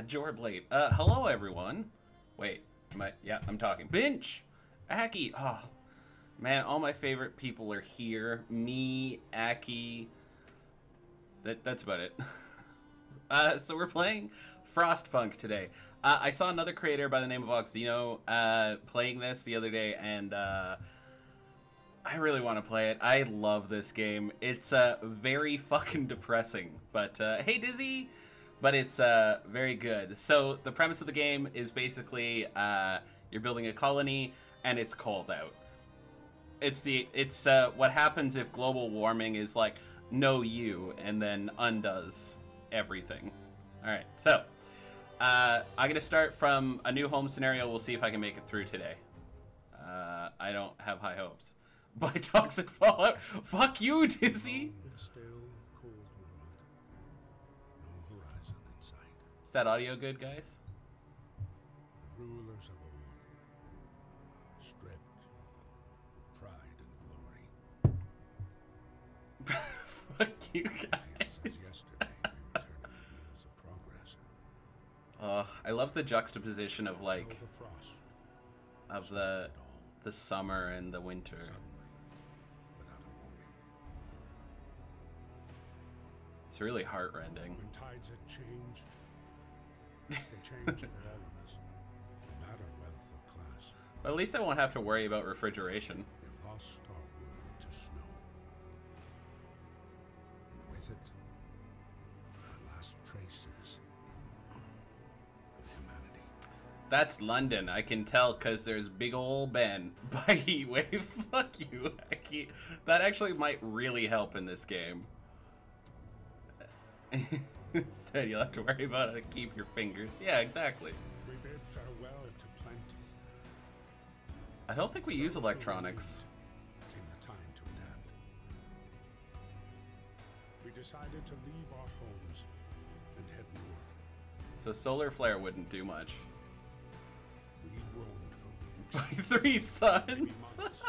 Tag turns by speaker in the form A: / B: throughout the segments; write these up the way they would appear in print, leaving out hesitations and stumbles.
A: Jorblade. Hello everyone. Wait, yeah, I'm talking. Binch! Aki! Oh, man, all my favorite people are here. Me, Aki. That's about it. So we're playing Frostpunk today. I saw another creator by the name of Oxino playing this the other day, and I really want to play it. I love this game. It's very fucking depressing, but hey Dizzy! But it's very good. So the premise of the game is basically you're building a colony and it's cold out. It's what happens if global warming is like no you and then undoes everything. All right, so I'm gonna start from a new home scenario. We'll see if I can make it through today. I don't have high hopes. By Toxic Fallout. Fuck you, Dizzy. Is that audio good, guys?
B: The rulers of old stripped pride and glory.
A: Fuck you guys. I love the juxtaposition of like of the summer and the winter. It's really heartrending.
B: When tides had changed, they changed for all of us, no matter wealth or class.
A: But at least I won't have to worry about refrigeration.
B: We've lost our world to snow. And with it, our last traces of humanity.
A: That's London, I can tell, because there's big ol' Ben by Heatwave. Fuck you, Aki. That actually might really help in this game. Instead, you'll have to worry about how to keep your fingers. Yeah, exactly.
B: We bid farewell to plenty.
A: I don't think we use electronics.
B: Came the time to adapt. We decided to leave our homes and head north.
A: So solar flare wouldn't do much.
B: We roamed for weeks.
A: By 3 suns.
B: Maybe months,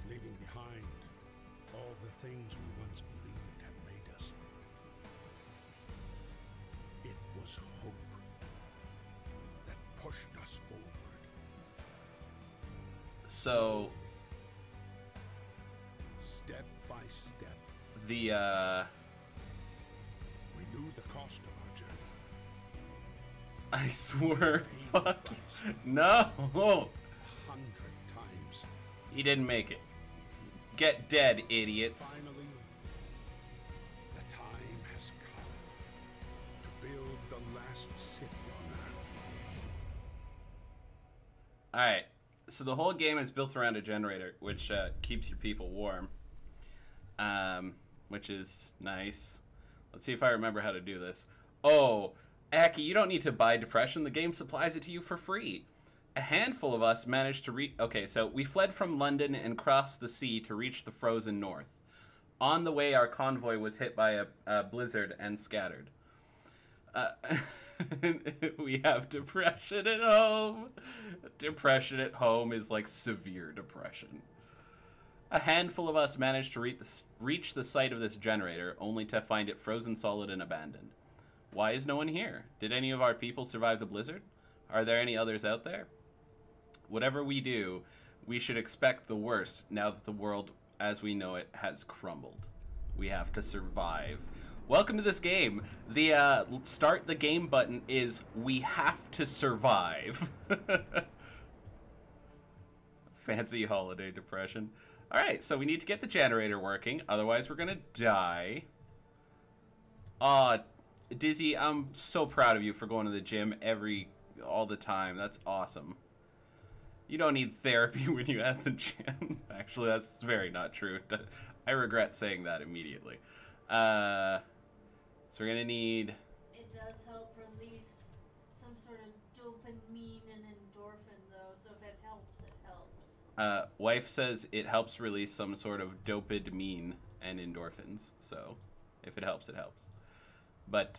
B: leaving behind all the things we once believed had made us. It was hope that pushed us forward.
A: So
B: Step by step,
A: the
B: we knew the cost of our journey.
A: I swear, fuck. No.
B: 100 times.
A: He didn't make it. Get dead, idiots.
B: Finally, the time has come to build the last city on Earth.
A: Alright, so the whole game is built around a generator, which keeps your people warm. Which is nice. Let's see if I remember how to do this. Oh, Aki, you don't need to buy depression. The game supplies it to you for free. A handful of us managed to reach... Okay, so we fled from London and crossed the sea to reach the frozen north. On the way, our convoy was hit by a blizzard and scattered. We have depression at home. Depression at home is like severe depression. A handful of us managed to reach the site of this generator, only to find it frozen solid and abandoned. Why is no one here? Did any of our people survive the blizzard? Are there any others out there? Whatever we do, we should expect the worst now that the world as we know it has crumbled. We have to survive. Welcome to this game. The start the game button is we have to survive. Fancy holiday depression. Alright, so we need to get the generator working, otherwise we're gonna die. Aw, Dizzy, I'm so proud of you for going to the gym all the time. That's awesome. You don't need therapy when you're at the gym. Actually, that's very not true. I regret saying that immediately. So we're gonna need...
C: It does help release some sort of dopamine and endorphin, though, so if it helps, it helps.
A: Wife says it helps release some sort of dopamine and endorphins, so if it helps, it helps. But,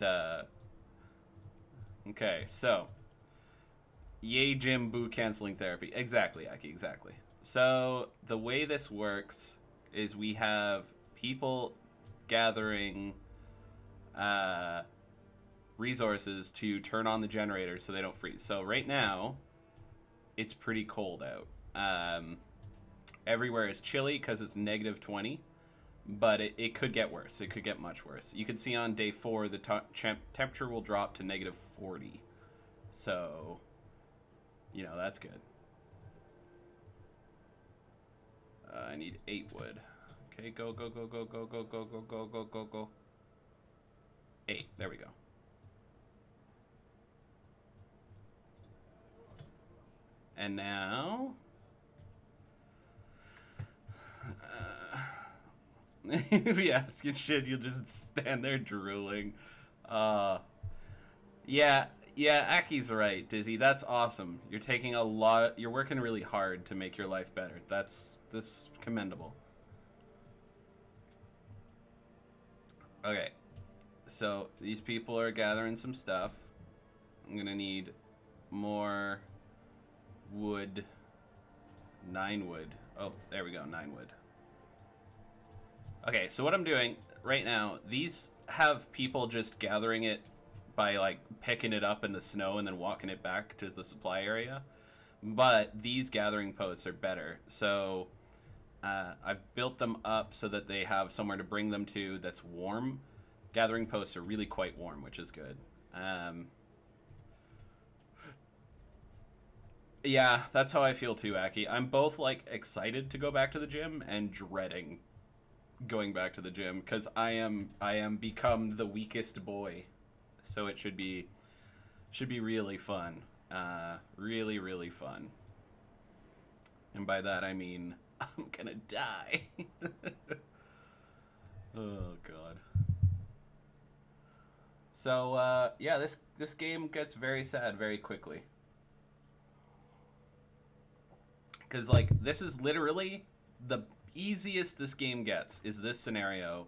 A: okay, so, yay gym, boo canceling therapy. Exactly, Aki, exactly. So, the way this works is we have people gathering resources to turn on the generator so they don't freeze. So right now, it's pretty cold out. Everywhere is chilly because it's -20, but it could get worse. It could get much worse. You can see on day 4 the temperature will drop to -40. So, you know, that's good. I need 8 wood. Okay, go, go, go, go, go, go, go, go, go, go, go, go. 8, there we go. And now... yeah, skin shit, you'll just stand there drooling. Yeah, Aki's right, Dizzy. That's awesome. You're taking a lot... You're working really hard to make your life better. That's commendable. Okay. So, these people are gathering some stuff. I'm gonna need more wood. 9 wood. Oh, there we go, 9 wood. Okay, so what I'm doing right now, these have people just gathering it by, like, picking it up in the snow and then walking it back to the supply area. But these gathering posts are better. So I've built them up so that they have somewhere to bring them to that's warm. Gathering posts are really quite warm, which is good. Yeah, that's how I feel too, Aki. I'm both, like, excited to go back to the gym and dreading going back to the gym because I am become the weakest boy. So it should be really fun. Really, really fun. And by that I mean I'm gonna die. Oh god. So yeah, this game gets very sad very quickly. Cause like this is literally the easiest this game gets is this scenario,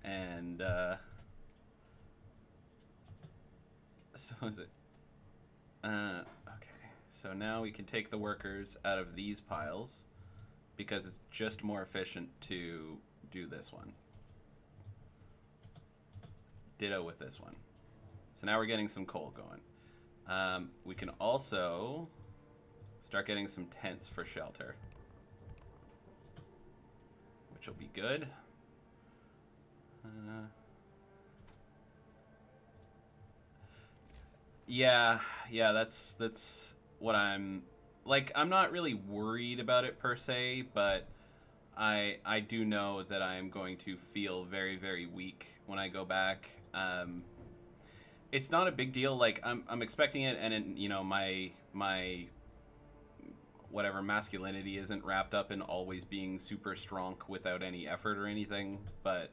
A: and so is it okay, so now we can take the workers out of these piles because it's just more efficient to do this one. Ditto with this one. So now we're getting some coal going. We can also start getting some tents for shelter, which will be good. Yeah, that's what I'm like. I'm not really worried about it per se, but I do know that I'm going to feel very, very weak when I go back. It's not a big deal. Like I'm expecting it, and you know my whatever masculinity isn't wrapped up in always being super strong without any effort or anything, but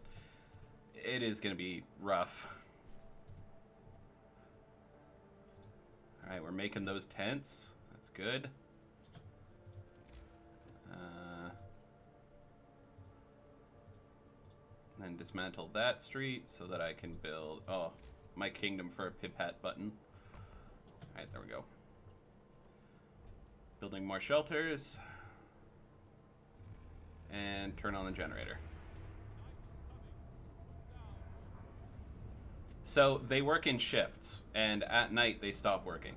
A: it is going to be rough. All right, we're making those tents. That's good. Then dismantle that street so that I can build my kingdom for a pipette button. All right, there we go. Building more shelters. And turn on the generator. So they work in shifts, and at night they stop working.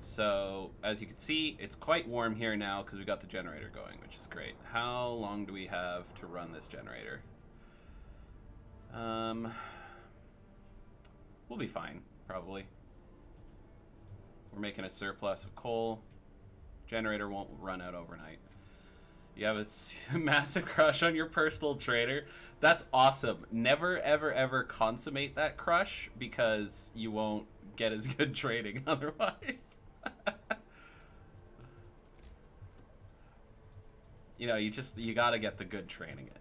A: So as you can see, it's quite warm here now because we got the generator going, which is great. How long do we have to run this generator? We'll be fine, probably. We're making a surplus of coal. Generator won't run out overnight. You have a massive crush on your personal trainer. That's awesome. Never, ever, ever consummate that crush because you won't get as good trading otherwise. You know, you gotta get the good training in.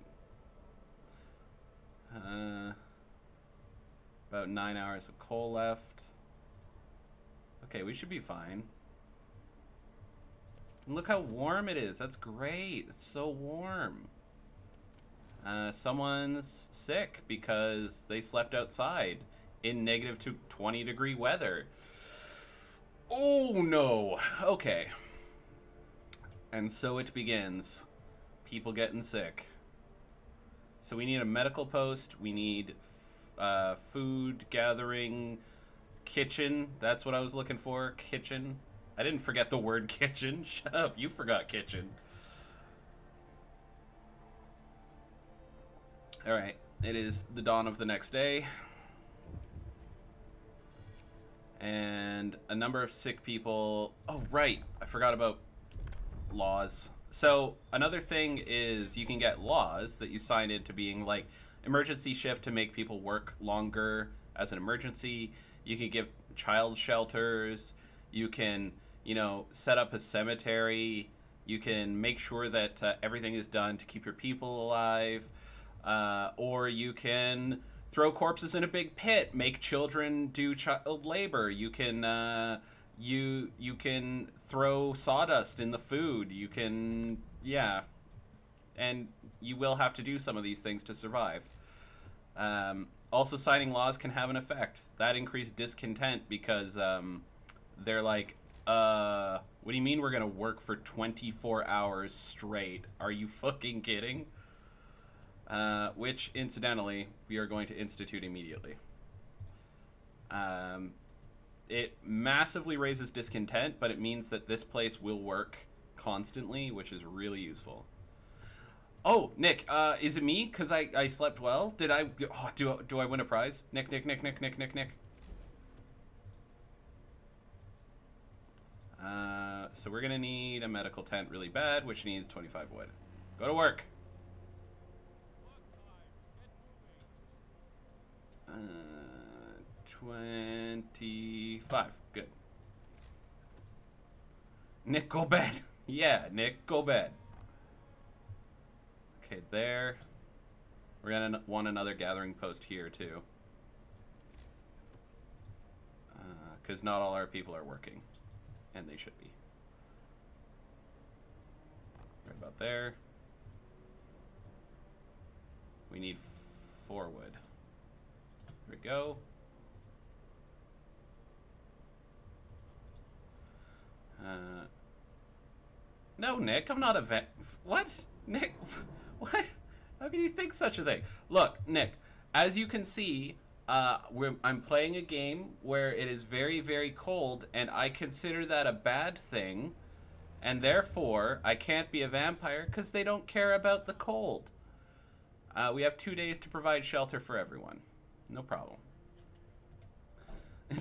A: About 9 hours of coal left. Okay, we should be fine. Look how warm it is. That's great. It's so warm. Someone's sick because they slept outside in -20-degree weather. Oh no. Okay. And so it begins. People getting sick. So we need a medical post. We need food gathering Kitchen. That's what I was looking for. Kitchen. I didn't forget the word kitchen. Shut up. You forgot kitchen. Alright. It is the dawn of the next day. And a number of sick people... Oh, right. I forgot about laws. So, another thing is you can get laws that you sign into being like emergency shift to make people work longer as an emergency. You can give child shelters. You can, you know, set up a cemetery. You can make sure that everything is done to keep your people alive. Or you can throw corpses in a big pit, make children do child labor. You can you can throw sawdust in the food. You can, yeah, and you will have to do some of these things to survive. Also, signing laws can have an effect. That increased discontent because they're like, what do you mean we're gonna work for 24 hours straight? Are you fucking kidding? Which, incidentally, we are going to institute immediately. It massively raises discontent, but it means that this place will work constantly, which is really useful. Oh, Nick, is it me? Because I slept well? Did I... Oh, do I win a prize? Nick. So we're going to need a medical tent really bad, which needs 25 wood. Go to work. 25. Good. Nick, go bed. Yeah, Nick, go bed. Okay, there. We're gonna want another gathering post here, too. Because not all our people are working. And they should be. Right about there. We need 4 wood. There we go. No, Nick, I'm not a vet. What? Nick, what? How can you think such a thing? Look, Nick, as you can see, I'm playing a game where it is very, very cold, and I consider that a bad thing, and therefore, I can't be a vampire because they don't care about the cold. We have 2 days to provide shelter for everyone. No problem.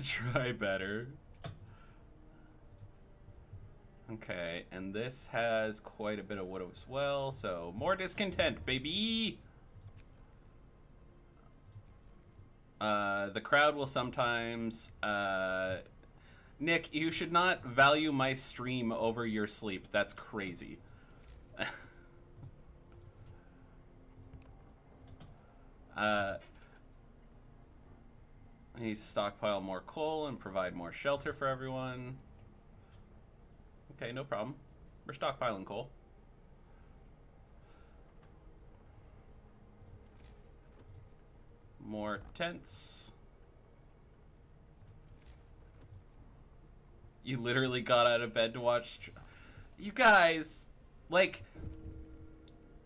A: Try better. Okay, and this has quite a bit of wood as well, so more discontent, baby! The crowd will sometimes... Nick, you should not value my stream over your sleep. That's crazy. I need to stockpile more coal and provide more shelter for everyone. Okay, no problem. We're stockpiling coal. More tents. You literally got out of bed to watch... You guys, like...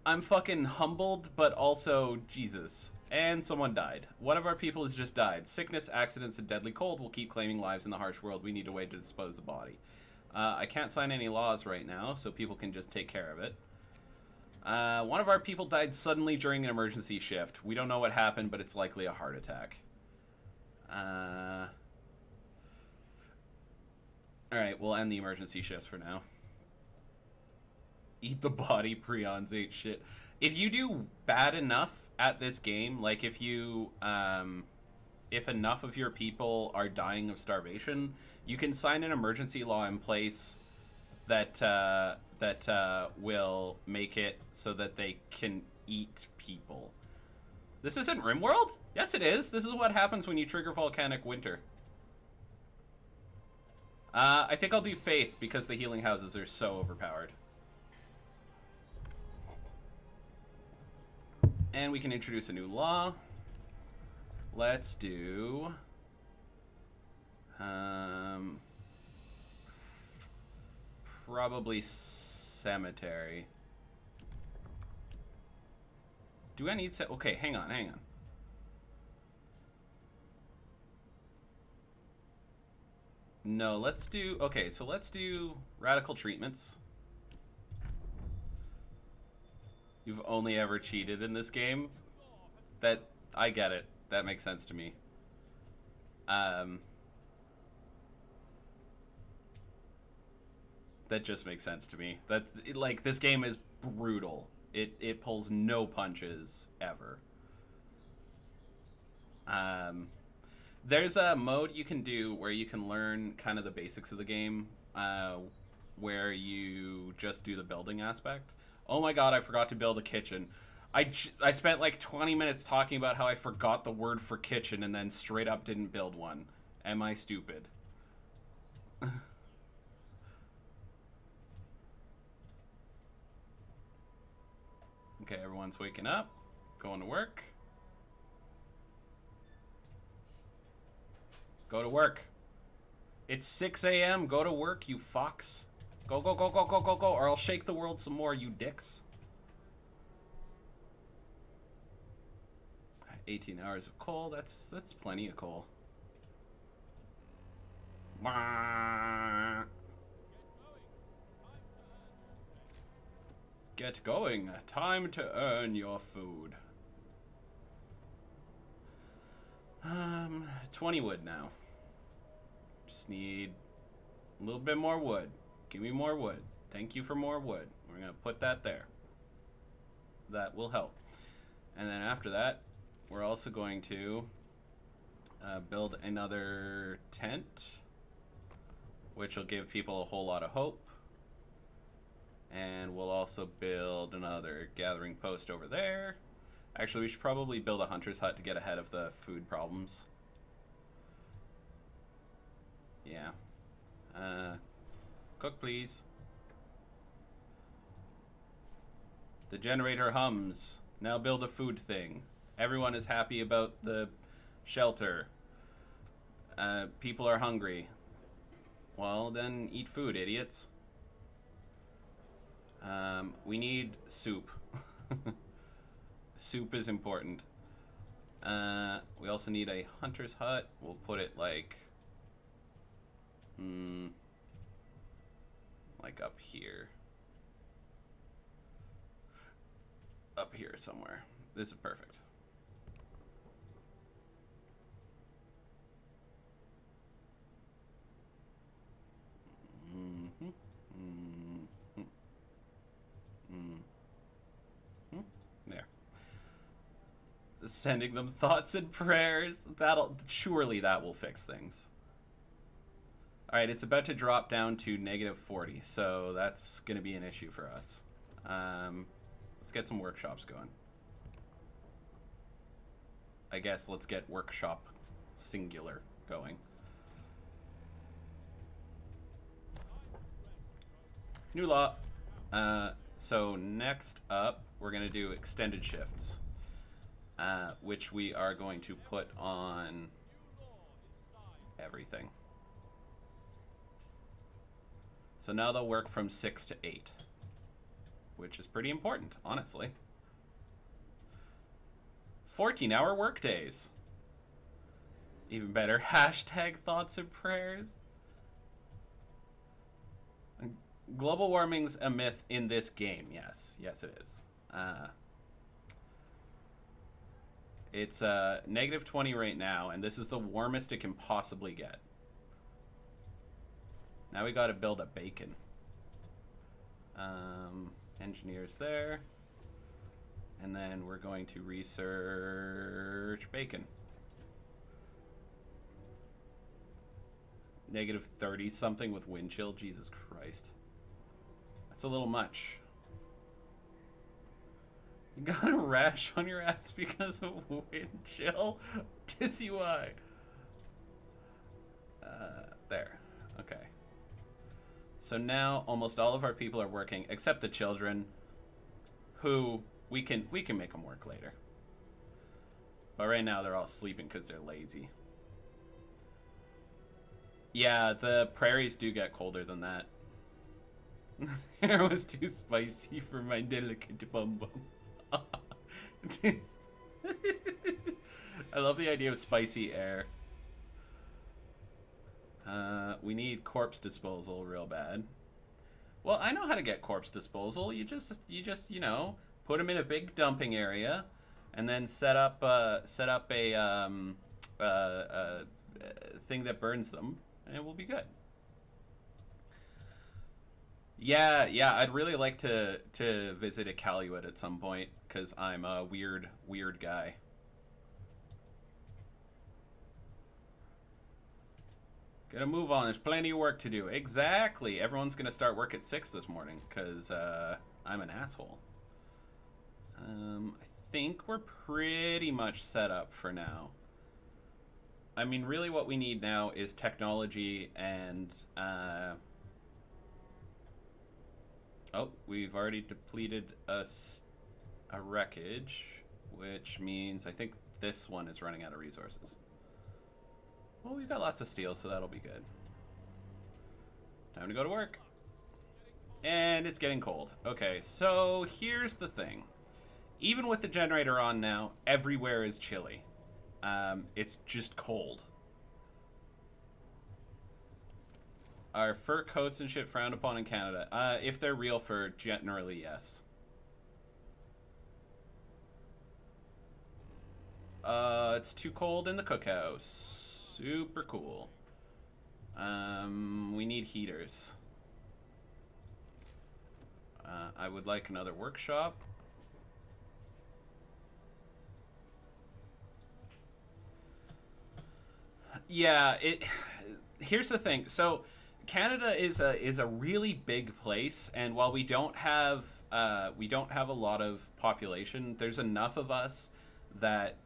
A: I'm fucking humbled, but also, Jesus. And someone died. One of our people has just died. Sickness, accidents, and deadly cold will keep claiming lives in the harsh world. We need a way to dispose the body. I can't sign any laws right now, so people can just take care of it. One of our people died suddenly during an emergency shift. We don't know what happened, but it's likely a heart attack. Alright, we'll end the emergency shifts for now. Eat the body, Prions ate shit. If you do bad enough at this game, like if you, if enough of your people are dying of starvation, you can sign an emergency law in place that, will make it so that they can eat people. This isn't RimWorld? Yes, it is. This is what happens when you trigger volcanic winter. I think I'll do Faith because the healing houses are so overpowered. And we can introduce a new law. Let's do... probably cemetery. Do I need... Okay, hang on. No, let's do... Okay, so let's do radical treatments. You've only ever cheated in this game? That... I get it. That makes sense to me. That just makes sense to me. That, like, this game is brutal. It pulls no punches, ever. There's a mode you can do where you can learn kind of the basics of the game, where you just do the building aspect. Oh my god, I forgot to build a kitchen. I spent like 20 minutes talking about how I forgot the word for kitchen and then straight up didn't build one. Am I stupid? Okay, everyone's waking up, going to work. Go to work. It's 6 a.m. Go to work, you fucks. Go, go, go, go, go, go, go, or I'll shake the world some more, you dicks. 18 hours of coal, that's plenty of coal. Get going. Time to earn your food. 20 wood now. Just need a little bit more wood. Give me more wood. Thank you for more wood. We're gonna put that there. That will help. And then after that, we're also going to build another tent, which will give people a whole lot of hope. And we'll also build another gathering post over there. Actually, we should probably build a hunter's hut to get ahead of the food problems. Yeah. Cook, please. The generator hums. Now build a food thing. Everyone is happy about the shelter. People are hungry. Well, then eat food, idiots. We need soup. Soup is important. We also need a hunter's hut. We'll put it like up here. Up here somewhere. This is perfect. There. Sending them thoughts and prayers. Surely that will fix things. Alright, it's about to drop down to -40, so that's going to be an issue for us. Let's get some workshops going. I guess let's get workshop singular going. New law. So next up, we're going to do extended shifts, which we are going to put on everything. So now they'll work from 6 to 8, which is pretty important, honestly. 14-hour workdays. Even better. Hashtag thoughts and prayers. Global warming's a myth in this game, yes. Yes, it is. It's -20 right now, and this is the warmest it can possibly get. Now we gotta build a bacon. Engineers there. And then we're going to research bacon. -30 something with wind chill, Jesus Christ. That's a little much. You got a rash on your ass because of wind chill? Tis you I. There. Okay. So now almost all of our people are working, except the children, who we can make them work later. But right now they're all sleeping because they're lazy. Yeah, the prairies do get colder than that. Air was too spicy for my delicate bum bum. I love the idea of spicy air. we need corpse disposal real bad. Well, I know how to get corpse disposal. You just you know, put them in a big dumping area, and then set up a thing that burns them, and it will be good. Yeah, I'd really like to visit Iqaluit at some point, because I'm a weird guy. Gotta move on. There's plenty of work to do. Exactly. Everyone's gonna start work at 6 this morning, because I'm an asshole. I think we're pretty much set up for now. I mean, really what we need now is technology and... Oh, we've already depleted a wreckage, which means I think this one is running out of resources. Well, we've got lots of steel, so that'll be good. Time to go to work. And it's getting cold. Okay, so here's the thing. Even with the generator on now, everywhere is chilly. It's just cold. Are fur coats and shit frowned upon in Canada? If they're real fur, generally, yes. It's too cold in the cookhouse. Super cool. We need heaters. I would like another workshop. Yeah, here's the thing. So Canada is a really big place, and while we don't have a lot of population, there's enough of us that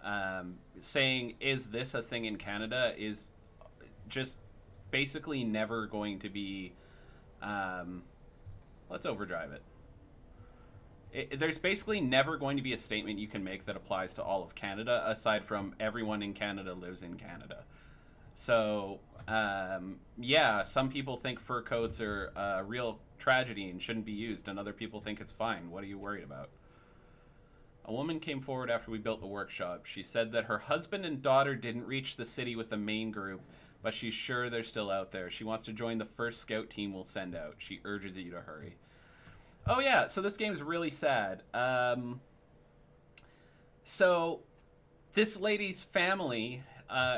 A: saying is this a thing in Canada is just basically never going to be. Let's overdrive it. There's basically never going to be a statement you can make that applies to all of Canada, aside from everyone in Canada lives in Canada. So, yeah, some people think fur coats are a real tragedy and shouldn't be used, and other people think it's fine. What are you worried about? A woman came forward after we built the workshop. She said that her husband and daughter didn't reach the city with the main group, but she's sure they're still out there. She wants to join the first scout team we'll send out. She urges you to hurry. Oh, yeah, so this game's really sad. So, this lady's family...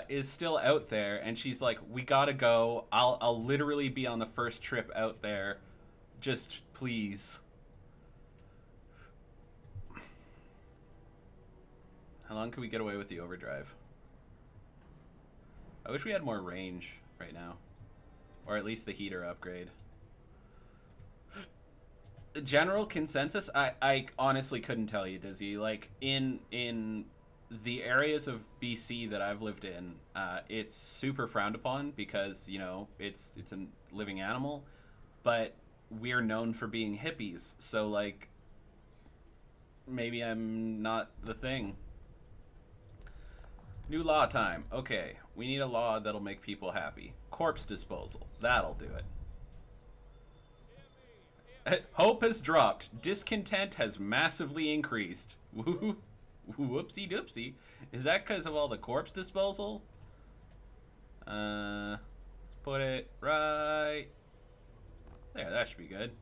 A: is still out there, and she's like, we gotta go. I'll literally be on the first trip out there. Just please. How long can we get away with the overdrive? I wish we had more range right now. Or at least the heater upgrade. General consensus? I honestly couldn't tell you, Dizzy. Like, in the areas of BC that I've lived in, it's super frowned upon because, you know, it's a living animal, but we're known for being hippies, so, like, maybe I'm not the thing. New law time. Okay, we need a law that'll make people happy. Corpse disposal. That'll do it. Hope has dropped. Discontent has massively increased. Woohoo. Whoopsie doopsie. Is that because of all the corpse disposal? Let's put it right there. That should be good.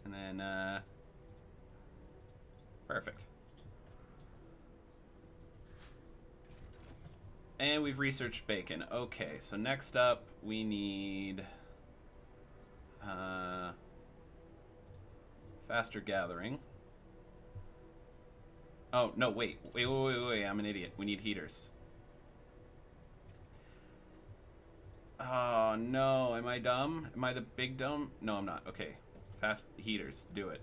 A: And then, perfect. And we've researched bacon. Okay, so next up we need faster gathering. Oh, no, wait, I'm an idiot. We need heaters. Oh, no, am I dumb? Am I the big dumb? No, I'm not. Okay, fast heaters, do it.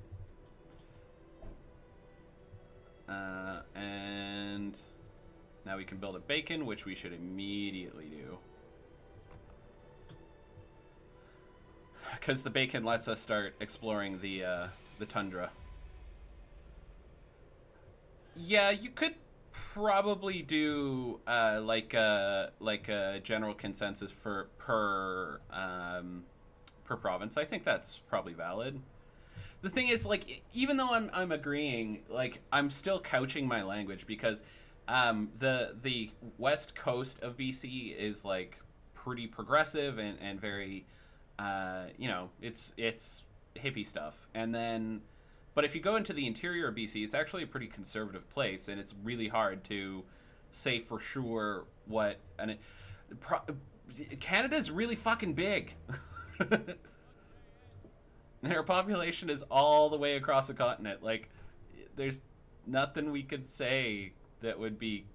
A: And now we can build a bacon, which we should immediately do. Because the bacon lets us start exploring the tundra. Yeah, you could probably do like a general consensus for per province. I think that's probably valid. The thing is, like, even though I'm agreeing, like, I'm still couching my language because The west coast of BC is like pretty progressive and very, you know, it's hippie stuff. And then, but if you go into the interior of BC, it's actually a pretty conservative place, and it's really hard to say for sure what. And Canada's really fucking big. Their population is all the way across the continent. Like, there's nothing we could say that would be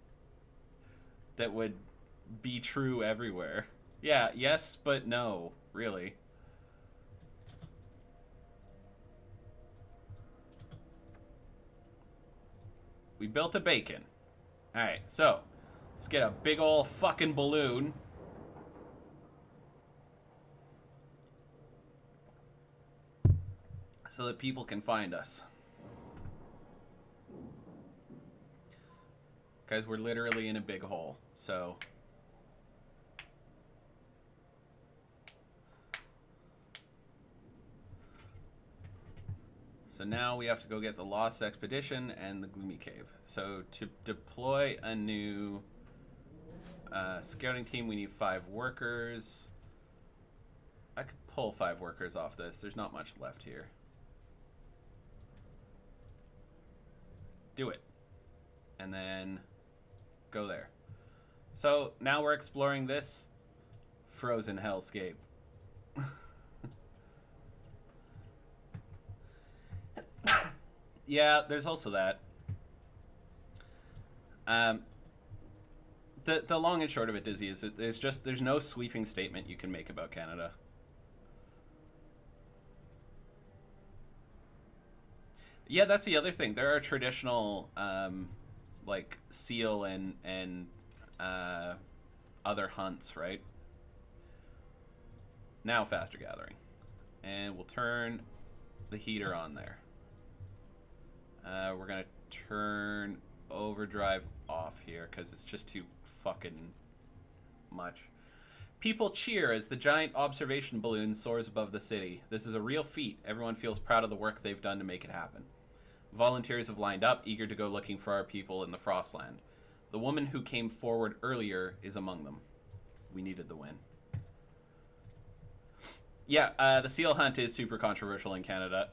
A: true everywhere. Yeah, yes, but no, really. We built a beacon. Alright, so let's get a big ol' fucking balloon. So that people can find us. Guys, we're literally in a big hole, so... So now we have to go get the Lost Expedition and the Gloomy Cave. So to deploy a new scouting team, we need 5 workers. I could pull 5 workers off this. There's not much left here. Do it. And then go there. So now we're exploring this frozen hellscape. Yeah, there's also that. The long and short of it, Dizzy, is that there's no sweeping statement you can make about Canada. Yeah, that's the other thing. There are traditional, like seal and other hunts, right? Now faster gathering, and we'll turn the heater on there. We're gonna turn overdrive off here because it's just too fucking much. People cheer as the giant observation balloon soars above the city. This is a real feat. Everyone feels proud of the work they've done to make it happen. Volunteers have lined up, eager to go looking for our people in the Frostland. The woman who came forward earlier is among them. We needed the win. Yeah, the seal hunt is super controversial in Canada.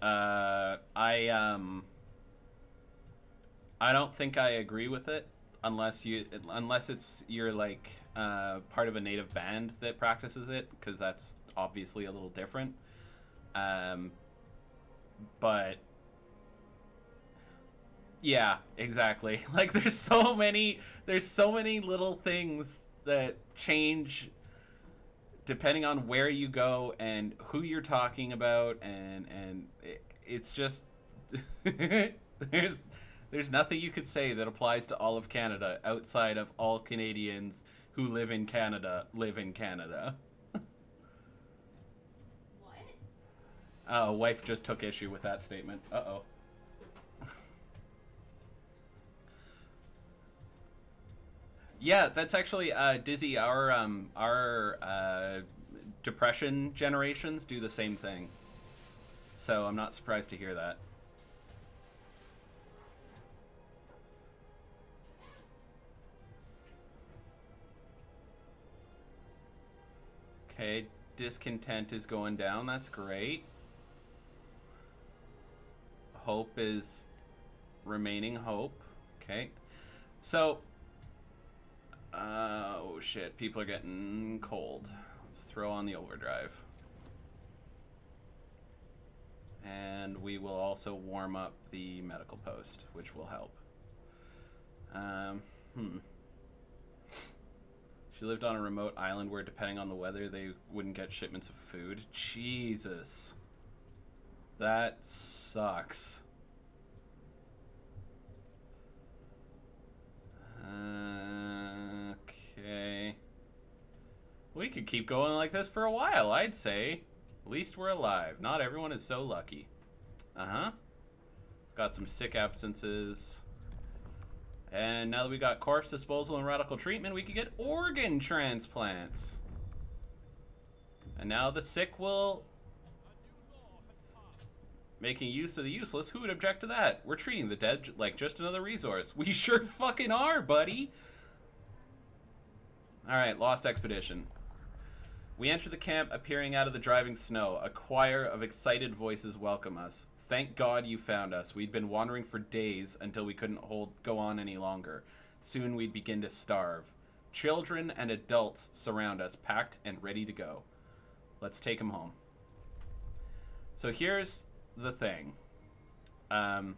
A: I don't think I agree with it unless you're like part of a native band that practices it, because that's obviously a little different. But yeah, exactly. Like there's so many little things that change depending on where you go and who you're talking about, and it's just there's nothing you could say that applies to all of Canada outside of all Canadians who live in Canada live in Canada. What? Wife just took issue with that statement. Uh-oh. Yeah, that's actually Dizzy. Our depression generations do the same thing, so I'm not surprised to hear that. Okay, discontent is going down. That's great. Hope is remaining hope. Okay, so. Oh shit, people are getting cold. Let's throw on the overdrive. And we will also warm up the medical post, which will help. She lived on a remote island where, depending on the weather, they wouldn't get shipments of food. Jesus. That sucks. Okay. We could keep going like this for a while, I'd say. At least we're alive. Not everyone is so lucky. Uh-huh. Got some sick absences. And now that we got corpse disposal and radical treatment, we could get organ transplants. And now the sick will Making use of the useless, who would object to that? We're treating the dead like just another resource. We sure fucking are, buddy! Alright, Lost Expedition. We enter the camp, appearing out of the driving snow. A choir of excited voices welcome us. Thank God you found us. We'd been wandering for days until we couldn't go on any longer. Soon we'd begin to starve. Children and adults surround us, packed and ready to go. Let's take them home. So here's the thing. The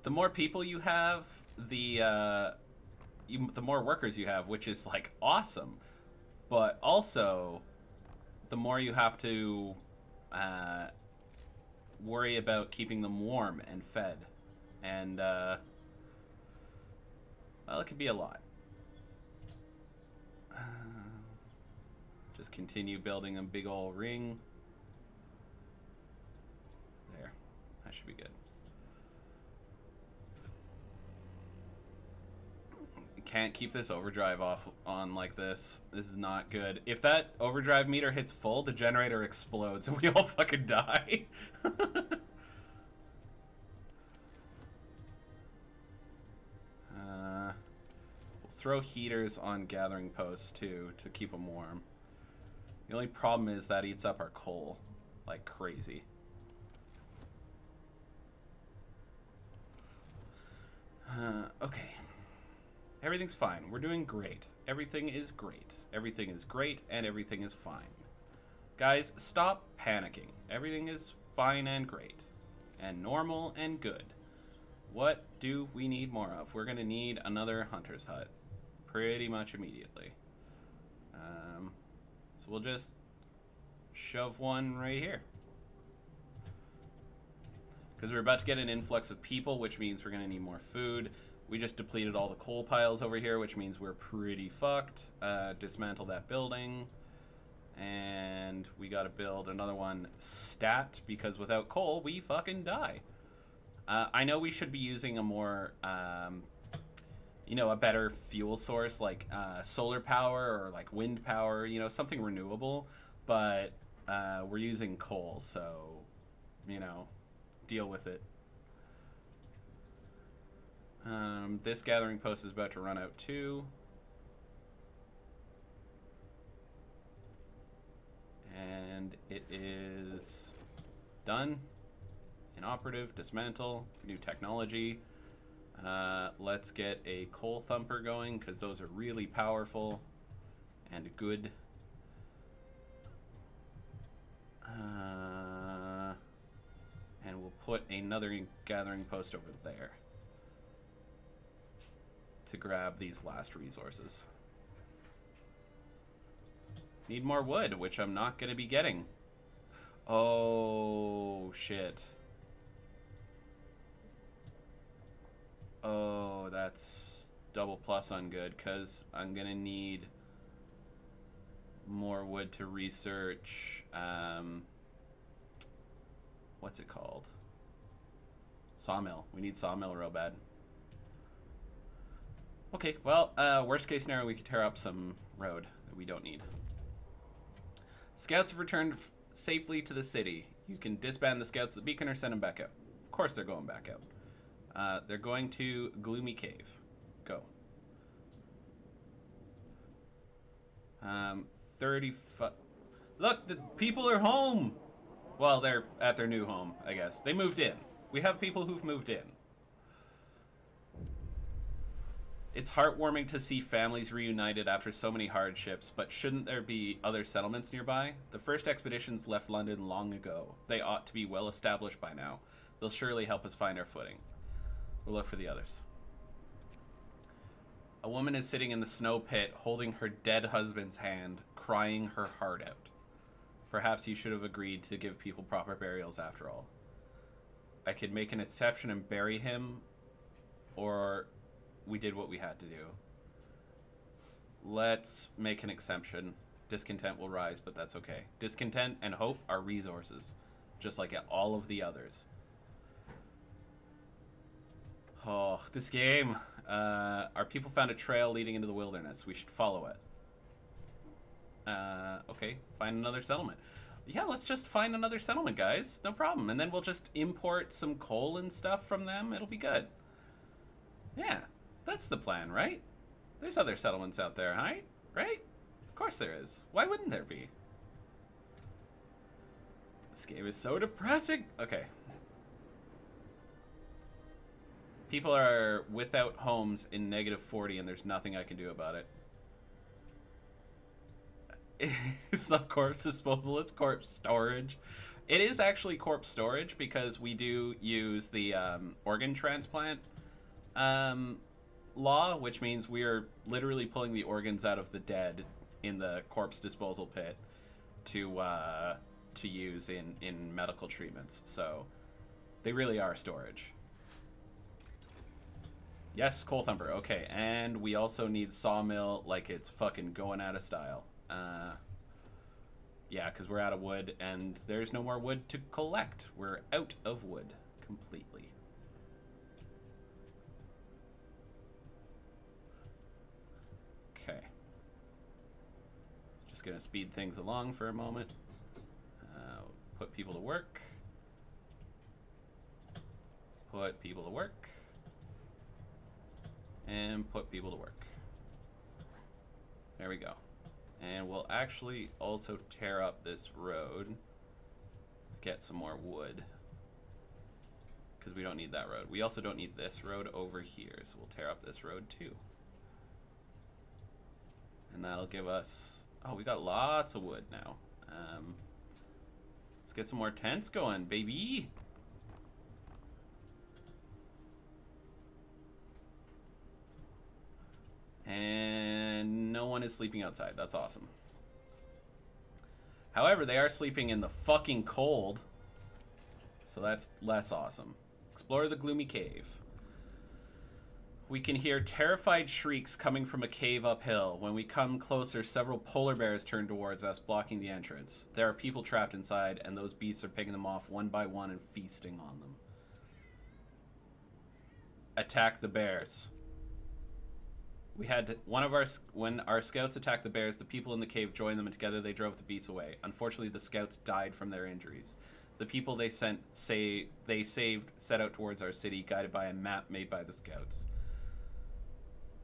A: more people you have, the more workers you have, which is like awesome. But also, the more you have to worry about keeping them warm and fed. And, well, it could be a lot. Just continue building a big ol' ring. There. That should be good. Can't keep this overdrive on like this. This is not good. If that overdrive meter hits full, the generator explodes and we all fucking die. We'll throw heaters on gathering posts too to keep them warm. The only problem is that eats up our coal like crazy. Okay. Everything's fine. We're doing great. Everything is great. Everything is great, and everything is fine. Guys, stop panicking. Everything is fine and great. And normal and good. What do we need more of? We're going to need another hunter's hut. Pretty much immediately. So we'll just shove one right here. Because we're about to get an influx of people, which means we're going to need more food. We just depleted all the coal piles over here, which means we're pretty fucked. Dismantle that building. And we gotta build another one stat, because without coal, we fucking die. I know we should be using a more, you know, a better fuel source, like solar power or like wind power, you know, something renewable. But we're using coal, so, you know, deal with it. This gathering post is about to run out too. And it is done. Inoperative, dismantle, new technology. Let's get a coal thumper going, because those are really powerful and good. And we'll put another gathering post over there to grab these last resources. Need more wood, which I'm not going to be getting. Oh, shit. Oh, that's double plus on good, because I'm going to need more wood to research, what's it called? Sawmill. We need sawmill real bad. Okay, well, worst case scenario, we could tear up some road that we don't need. Scouts have returned safely to the city. You can disband the scouts at the beacon or send them back out. Of course they're going back out. They're going to Gloomy Cave. Go. 35... Look, the people are home! Well, they're at their new home, I guess. They moved in. We have people who've moved in. It's heartwarming to see families reunited after so many hardships, but shouldn't there be other settlements nearby? The first expeditions left London long ago. They ought to be well established by now. They'll surely help us find our footing. We'll look for the others. A woman is sitting in the snow pit, holding her dead husband's hand, crying her heart out. Perhaps you should have agreed to give people proper burials after all. I could make an exception and bury him, or we did what we had to do. Let's make an exception. Discontent will rise, but that's okay. Discontent and hope are resources, just like all of the others. Oh, this game. Our people found a trail leading into the wilderness. We should follow it. Okay, find another settlement. Yeah, let's just find another settlement, guys. No problem. And then we'll just import some coal and stuff from them. It'll be good. Yeah, that's the plan, right? There's other settlements out there, right? Right? Of course there is. Why wouldn't there be? This game is so depressing. Okay. People are without homes in -40 and there's nothing I can do about it. It's not corpse disposal, it's corpse storage. It is actually corpse storage because we do use the organ transplant law, which means we are literally pulling the organs out of the dead in the corpse disposal pit to use in medical treatments. So they really are storage. Yes, Coal Thumper. Okay, and we also need Sawmill like it's fucking going out of style. Yeah, because we're out of wood, and there's no more wood to collect. We're out of wood completely. Okay. Just gonna speed things along for a moment. Put people to work. Put people to work. And put people to work. There we go. And we'll actually also tear up this road. Get some more wood. Because we don't need that road. We also don't need this road over here. So we'll tear up this road too. And that'll give us... Oh, we got lots of wood now. Let's get some more tents going, baby. And no one is sleeping outside. That's awesome. However, they are sleeping in the fucking cold. So that's less awesome. Explore the gloomy cave. We can hear terrified shrieks coming from a cave uphill. When we come closer, several polar bears turn towards us, blocking the entrance. There are people trapped inside, and those beasts are picking them off one by one and feasting on them. Attack the bears. We had when our scouts attacked the bears, the people in the cave joined them, and together they drove the beasts away. Unfortunately, the scouts died from their injuries. The people they saved set out towards our city, guided by a map made by the scouts.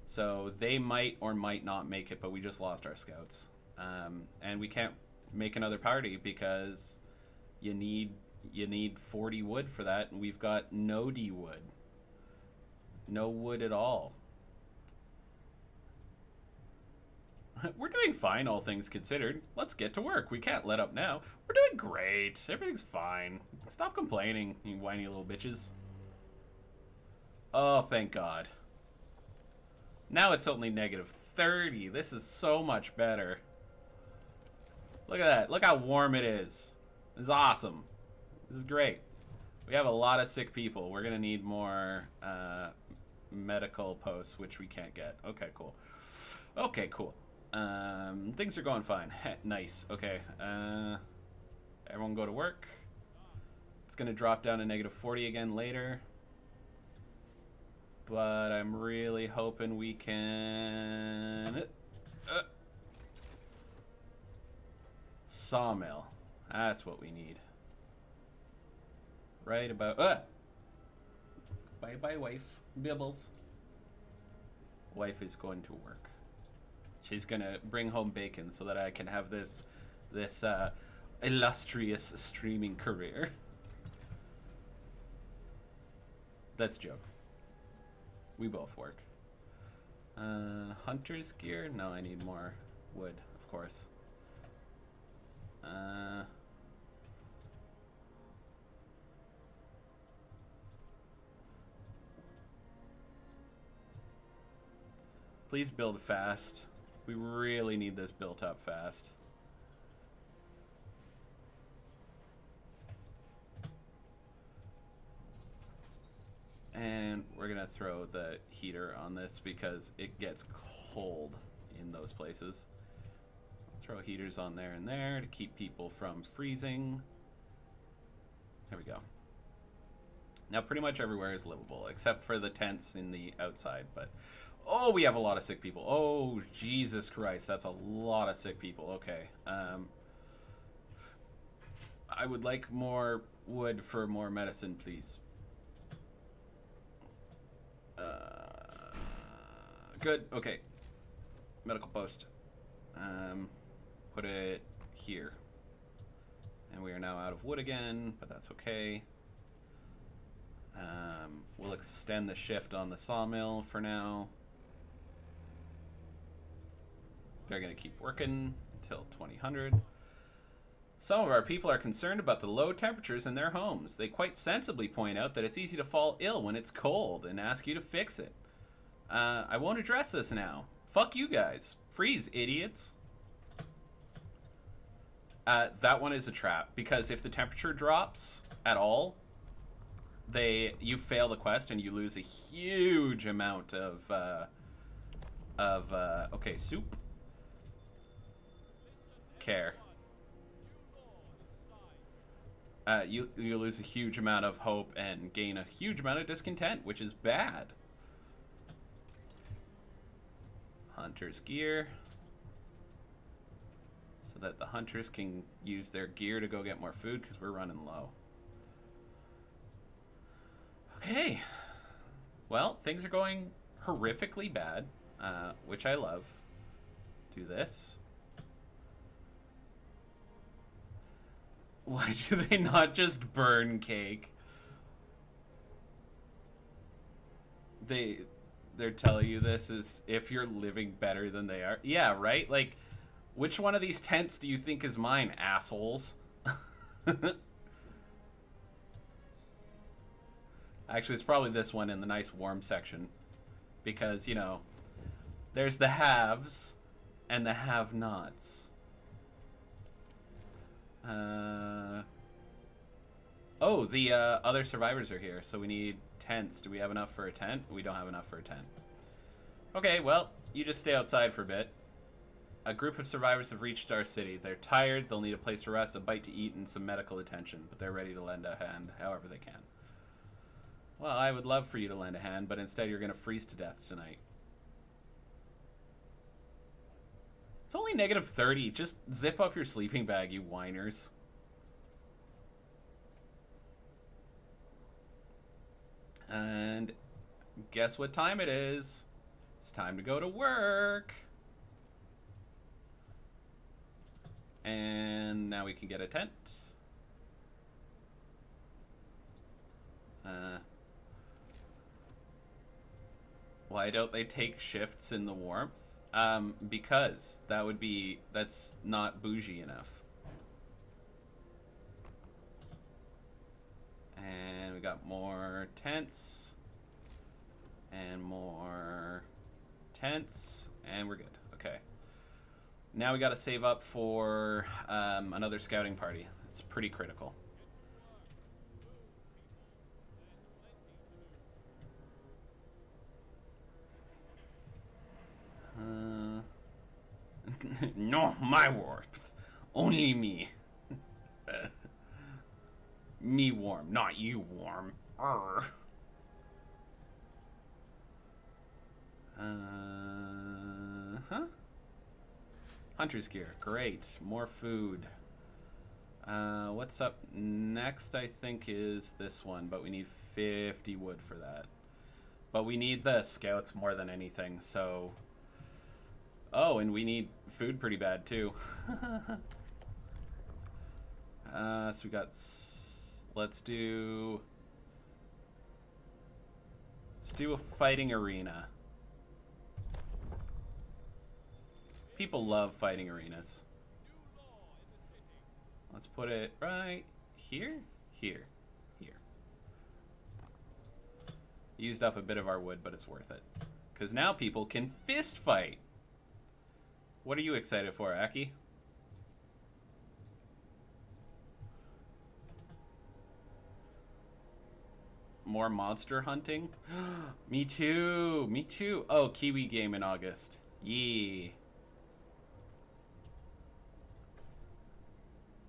A: So they might or might not make it, but we just lost our scouts. And we can't make another party because you need 40 wood for that, and we've got no wood. No wood at all. We're doing fine, all things considered. Let's get to work. We can't let up now. We're doing great. Everything's fine. Stop complaining, you whiny little bitches. Oh, thank God. Now it's only -30. This is so much better. Look at that. Look how warm it is. This is awesome. This is great. We have a lot of sick people. We're going to need more medical posts, which we can't get. Okay, cool. Okay, cool. Things are going fine. Nice. Okay. Everyone go to work. It's going to drop down to -40 again later. But I'm really hoping we can... Sawmill. That's what we need. Right about... Bye-bye, wife. Bibbles. Wife is going to work. She's gonna bring home bacon so that I can have this illustrious streaming career. That's a joke. We both work. Hunter's gear? No, I need more wood, of course. Please build fast. We really need this built up fast. And we're gonna throw the heater on this because it gets cold in those places. Throw heaters on there and there to keep people from freezing. There we go. Now pretty much everywhere is livable except for the tents in the outside, but oh, we have a lot of sick people. Oh, Jesus Christ, that's a lot of sick people. Okay. I would like more wood for more medicine, please. Good. Okay. Medical post. Put it here. And we are now out of wood again, but that's okay. We'll extend the shift on the sawmill for now. They're going to keep working until 2000. Some of our people are concerned about the low temperatures in their homes. They quite sensibly point out that it's easy to fall ill when it's cold and ask you to fix it. I won't address this now. Fuck you guys. Freeze, idiots. That one is a trap, because if the temperature drops at all, you fail the quest and you lose a huge amount of okay, soup. Care. You lose a huge amount of hope and gain a huge amount of discontent, which is bad. Hunter's gear. So that the hunters can use their gear to go get more food, because we're running low. Okay. Well, things are going horrifically bad, which I love. Do this. Why do they not just burn cake? They're telling you this is if you're living better than they are. Yeah, right? Like, which one of these tents do you think is mine, assholes? Actually, it's probably this one in the nice warm section. Because, you know, there's the haves and the have-nots. Oh, the other survivors are here, so we need tents. Do we have enough for a tent? We don't have enough for a tent. Okay, well, you just stay outside for a bit. A group of survivors have reached our city. They're tired, they'll need a place to rest, a bite to eat, and some medical attention, but they're ready to lend a hand however they can. Well, I would love for you to lend a hand, but instead you're going to freeze to death tonight. It's only -30. Just zip up your sleeping bag, you whiners. And guess what time it is? It's time to go to work. And now we can get a tent. Why don't they take shifts in the warmth? Because that's not bougie enough. And we got more tents. And more tents. And we're good. Okay. Now we got to save up for another scouting party. It's pretty critical. No, my warmth. Only me. Me warm, not you warm. Arr. Hunter's gear, great. More food. What's up next, I think, is this one, but we need 50 wood for that. But we need the scouts more than anything, so... Oh, and we need food pretty bad, too. So we got... Let's do a fighting arena. People love fighting arenas. Let's put it right here, here, here. Used up a bit of our wood, but it's worth it. Because now people can fist fight. What are you excited for, Aki? More monster hunting? Me too, me too. Oh, Kiwi game in August. Yee.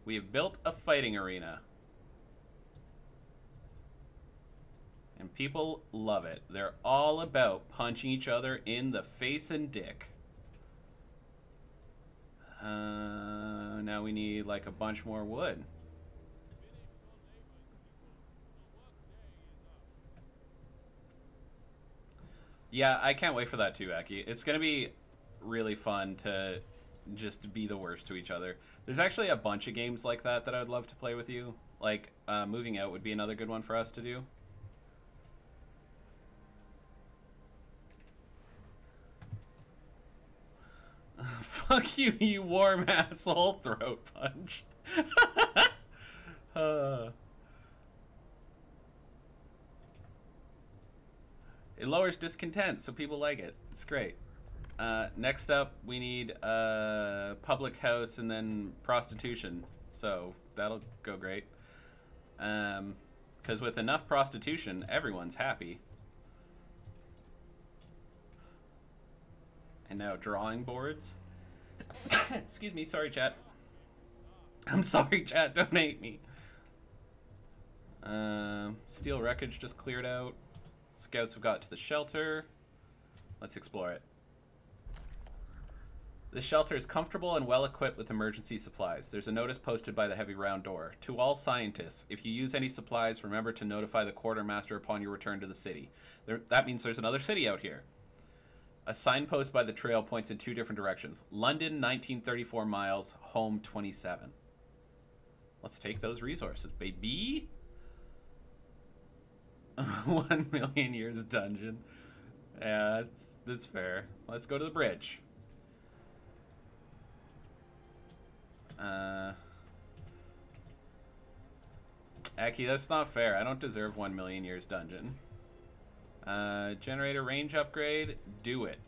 A: We have built a fighting arena. And people love it. They're all about punching each other in the face and dick. Now we need like a bunch more wood. Yeah, I can't wait for that too, Aki. It's gonna be really fun to just be the worst to each other. There's actually a bunch of games like that that I'd love to play with you. Like, Moving Out would be another good one for us to do. Fuck you, you warm asshole. Throat punch. It lowers discontent, so people like it. It's great. Next up, we need public house and then prostitution. So that'll go great. Because with enough prostitution, everyone's happy. And now drawing boards. Excuse me, sorry chat. I'm sorry chat, don't hate me. Steel wreckage just cleared out. Scouts have got to the shelter. Let's explore it. This shelter is comfortable and well equipped with emergency supplies. There's a notice posted by the heavy round door. To all scientists, if you use any supplies, remember to notify the quartermaster upon your return to the city. That means there's another city out here. A signpost by the trail points in two different directions. London, 1934 miles, home 27. Let's take those resources, baby. 1 million years dungeon. Yeah, that's fair. Let's go to the bridge. Aki, that's not fair. I don't deserve 1 million years dungeon. Generator range upgrade. Do it.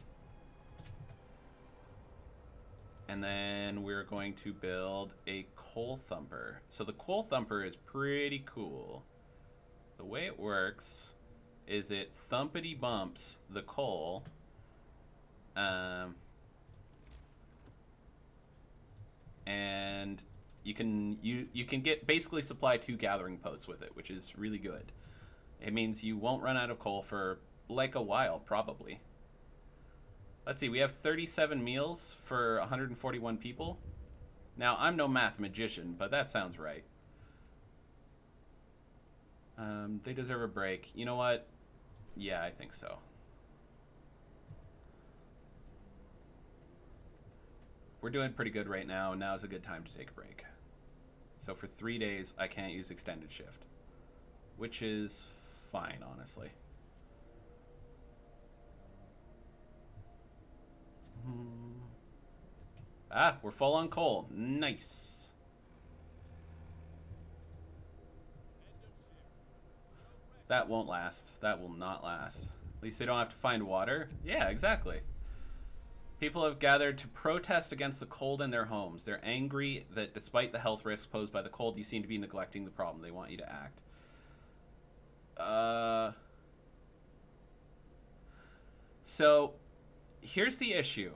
A: And then we're going to build a coal thumper. So the coal thumper is pretty cool. The way it works is it thumpity bumps the coal. And you can get basically supply 2 gathering posts with it, which is really good. It means you won't run out of coal for like a while, probably. Let's see, we have 37 meals for 141 people. Now, I'm no math magician, but that sounds right. They deserve a break. You know what? Yeah, I think so. We're doing pretty good right now. Now's a good time to take a break. So for 3 days, I can't use extended shift, which is fine, honestly. Ah, we're full on coal. Nice. That won't last. That will not last. At least they don't have to find water. Yeah, exactly. People have gathered to protest against the cold in their homes. They're angry that despite the health risks posed by the cold, you seem to be neglecting the problem. They want you to act. So, here's the issue.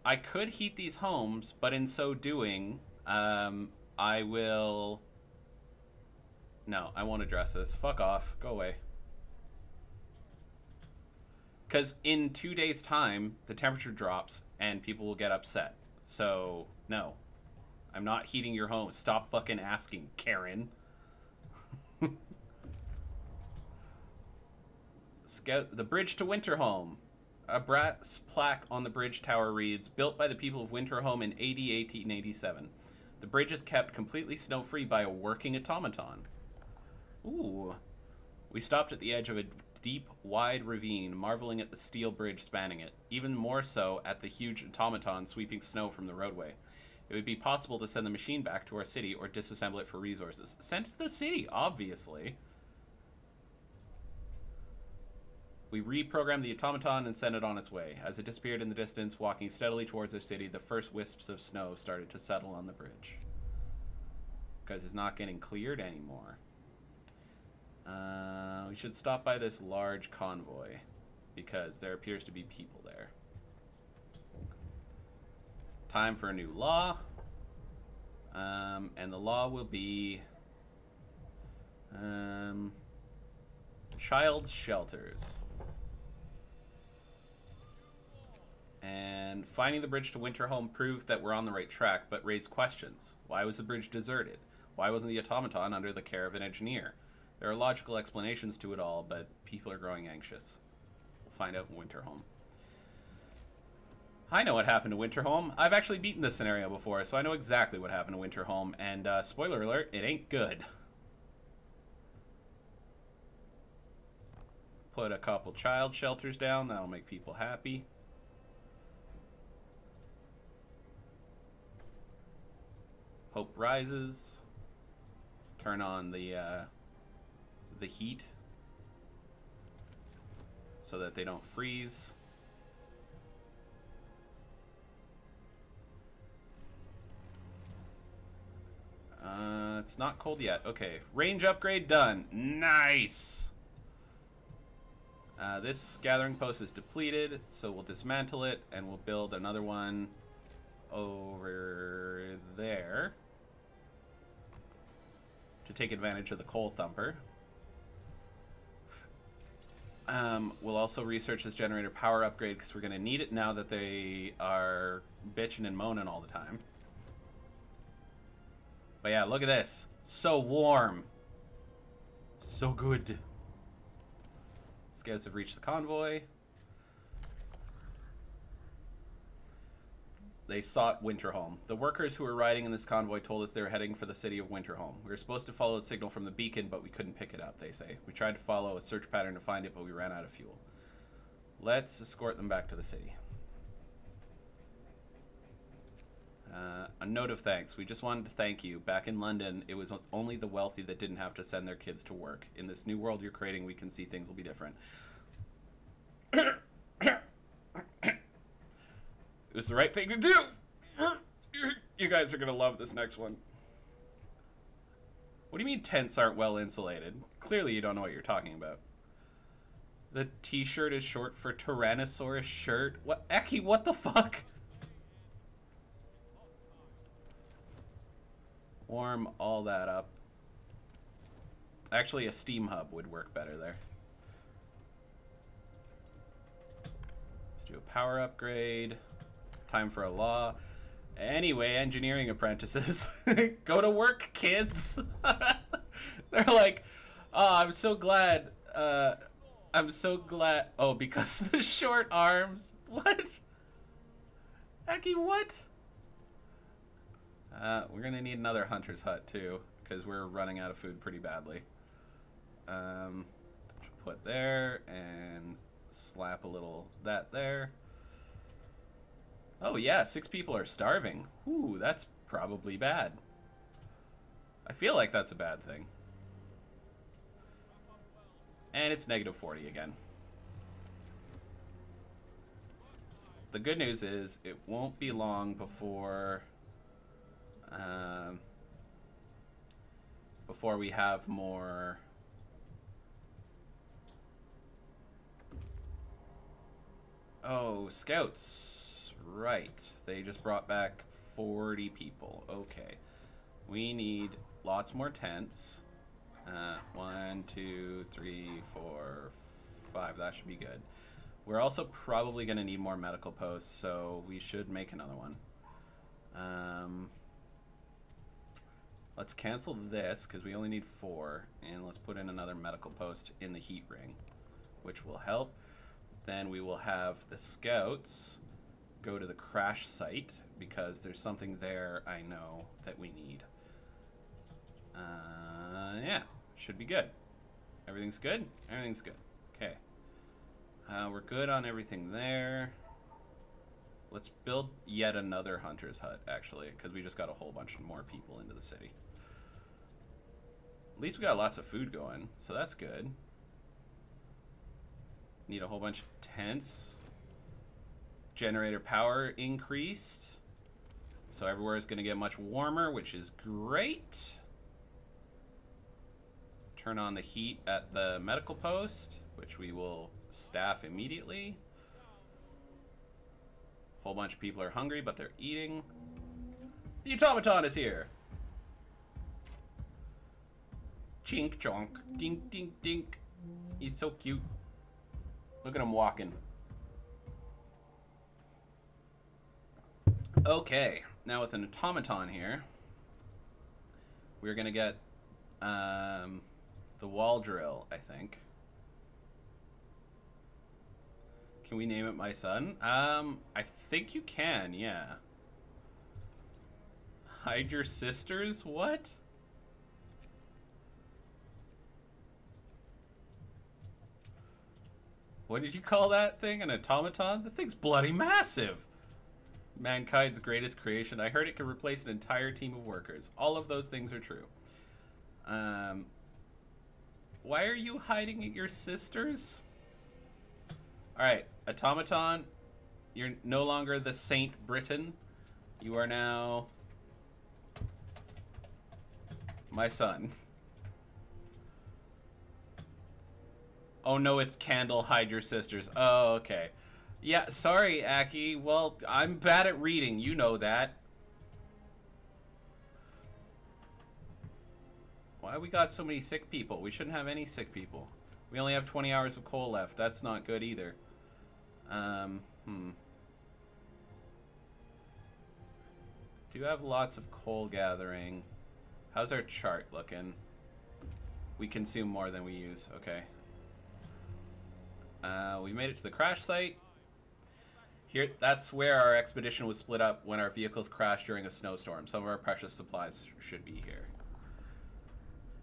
A: I could heat these homes, but in so doing, I will... No, I won't address this. Fuck off. Go away. Because in 2 days' time, the temperature drops and people will get upset. So, no. I'm not heating your home. Stop fucking asking, Karen. Scout the bridge to Winterholm. A brass plaque on the bridge tower reads, built by the people of Winterholm in AD 1887. The bridge is kept completely snow-free by a working automaton. Ooh. We stopped at the edge of a deep, wide ravine, marveling at the steel bridge spanning it, even more so at the huge automaton sweeping snow from the roadway. It would be possible to send the machine back to our city or disassemble it for resources. Send it to the city, obviously. We reprogrammed the automaton and sent it on its way. As it disappeared in the distance, walking steadily towards our city, the first wisps of snow started to settle on the bridge. Because it's not getting cleared anymore. We should stop by this large convoy, because there appears to be people there. Time for a new law. And the law will be... child shelters. And finding the bridge to Winterholm proved that we're on the right track, but raised questions. Why was the bridge deserted? Why wasn't the automaton under the care of an engineer? There are logical explanations to it all, but people are growing anxious. We'll find out in Winterhome. I know what happened to Winterhome. I've actually beaten this scenario before, so I know exactly what happened to Winterhome. And spoiler alert, it ain't good. Put a couple child shelters down. That'll make people happy. Hope rises. Turn on the heat so that they don't freeze. It's not cold yet. Okay, range upgrade done. Nice. This gathering post is depleted, so we'll dismantle it and we'll build another one over there to take advantage of the coal thumper. We'll also research this generator power upgrade because we're going to need it now that they are bitching and moaning all the time. But yeah, look at this. So warm. So good. Scouts have reached the convoy. They sought Winterhome. The workers who were riding in this convoy told us they were heading for the city of Winterhome. We were supposed to follow the signal from the beacon, but we couldn't pick it up, they say. We tried to follow a search pattern to find it, but we ran out of fuel. Let's escort them back to the city. A note of thanks. We just wanted to thank you. Back in London, it was only the wealthy that didn't have to send their kids to work. In this new world you're creating, we can see things will be different. It was the right thing to do. You guys are going to love this next one. What do you mean tents aren't well insulated? Clearly you don't know what you're talking about. The t-shirt is short for Tyrannosaurus shirt. What? Eki, what the fuck? Warm all that up. Actually, a steam hub would work better there. Let's do a power upgrade. Time for a law. Anyway, engineering apprentices. Go to work, kids. They're like, oh, I'm so glad. I'm so glad. Oh, because of the short arms. What? Eki, what? We're gonna need another hunter's hut too, because we're running out of food pretty badly. Put there and slap a little that there. Oh yeah, 6 people are starving. Ooh, that's probably bad. I feel like that's a bad thing. And it's -40 again. The good news is it won't be long before we have more scouts, right? They just brought back 40 people. Okay, we need lots more tents. 1, 2, 3, 4, 5. That should be good. We're also probably going to need more medical posts, so we should make another one. Let's cancel this because we only need 4, and let's put in another medical post in the heat ring, which will help. Then we will have the scouts go to the crash site because there's something there I know that we need. Yeah, should be good. Everything's good? Everything's good. Okay. We're good on everything there. Let's build yet another hunter's hut, actually, because we just got a whole bunch more people into the city. At least we got lots of food going, so that's good. Need a whole bunch of tents. Generator power increased. So everywhere is going to get much warmer, which is great. Turn on the heat at the medical post, which we will staff immediately. A whole bunch of people are hungry, but they're eating. The automaton is here. Chink chonk, dink dink dink. He's so cute. Look at him walking. Okay, now with an automaton here, we're gonna get the wall drill, I think. Can we name it my son? I think you can, yeah. Hide your sisters? What? What did you call that thing? An automaton? The thing's bloody massive! Mankind's greatest creation. I heard it could replace an entire team of workers. All of those things are true. Why are you hiding your sisters? Alright, automaton, you're no longer the Saint Britain. You are now my son. Oh no, it's Candle, hide your sisters. Oh, okay. Yeah, sorry, Aki. Well, I'm bad at reading. You know that. Why we got so many sick people? We shouldn't have any sick people. We only have 20 hours of coal left. That's not good either. Do have lots of coal gathering. How's our chart looking? We consume more than we use. Okay. We made it to the crash site. Here, that's where our expedition was split up when our vehicles crashed during a snowstorm. Some of our precious supplies should be here.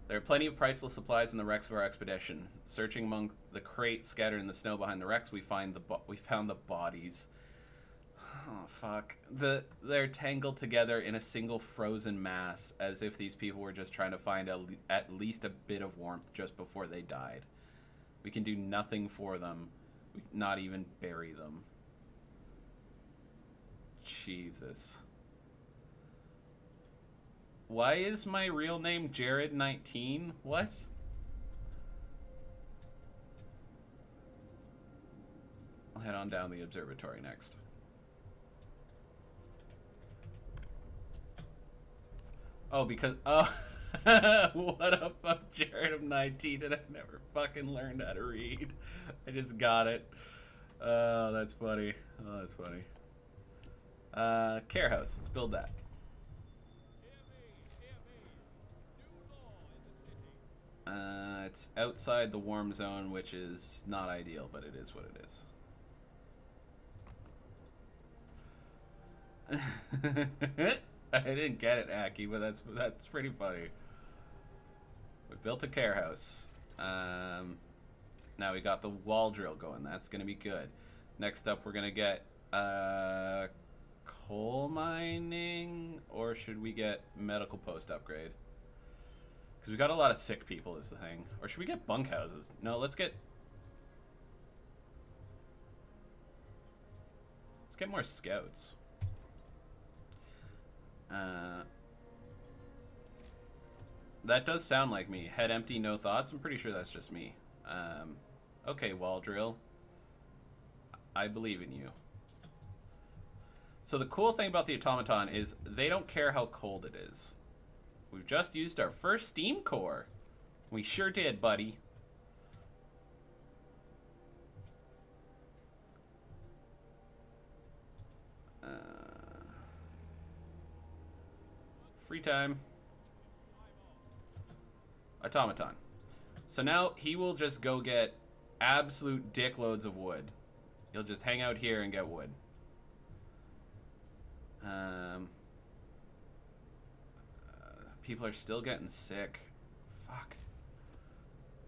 A: There are plenty of priceless supplies in the wrecks of our expedition. Searching among the crates scattered in the snow behind the wrecks, we found the bodies. Oh fuck! They're tangled together in a single frozen mass, as if these people were just trying to find at least a bit of warmth just before they died. We can do nothing for them. We not even bury them. Jesus. Why is my real name Jared19? What? I'll head on down the observatory next. Oh, because... Oh, what up, I'm Jared of 19 and I never fucking learned how to read. I just got it. Oh, that's funny. Oh, that's funny. Care house. Let's build that. It's outside the warm zone, which is not ideal, but it is what it is. I didn't get it, Aki, but that's pretty funny. We built a care house. Now we got the wall drill going. That's gonna be good. Next up, we're gonna get coal mining, or should we get medical post upgrade? Because we got a lot of sick people is the thing. Or should we get bunkhouses? No, let's get more scouts. That does sound like me. Head empty, no thoughts. I'm pretty sure that's just me. Okay, wall drill. I believe in you. So the cool thing about the automaton is they don't care how cold it is. We've just used our first steam core. We sure did, buddy. Free time. Automaton. So now he will just go get absolute dickloads of wood. He'll just hang out here and get wood. People are still getting sick. Fuck.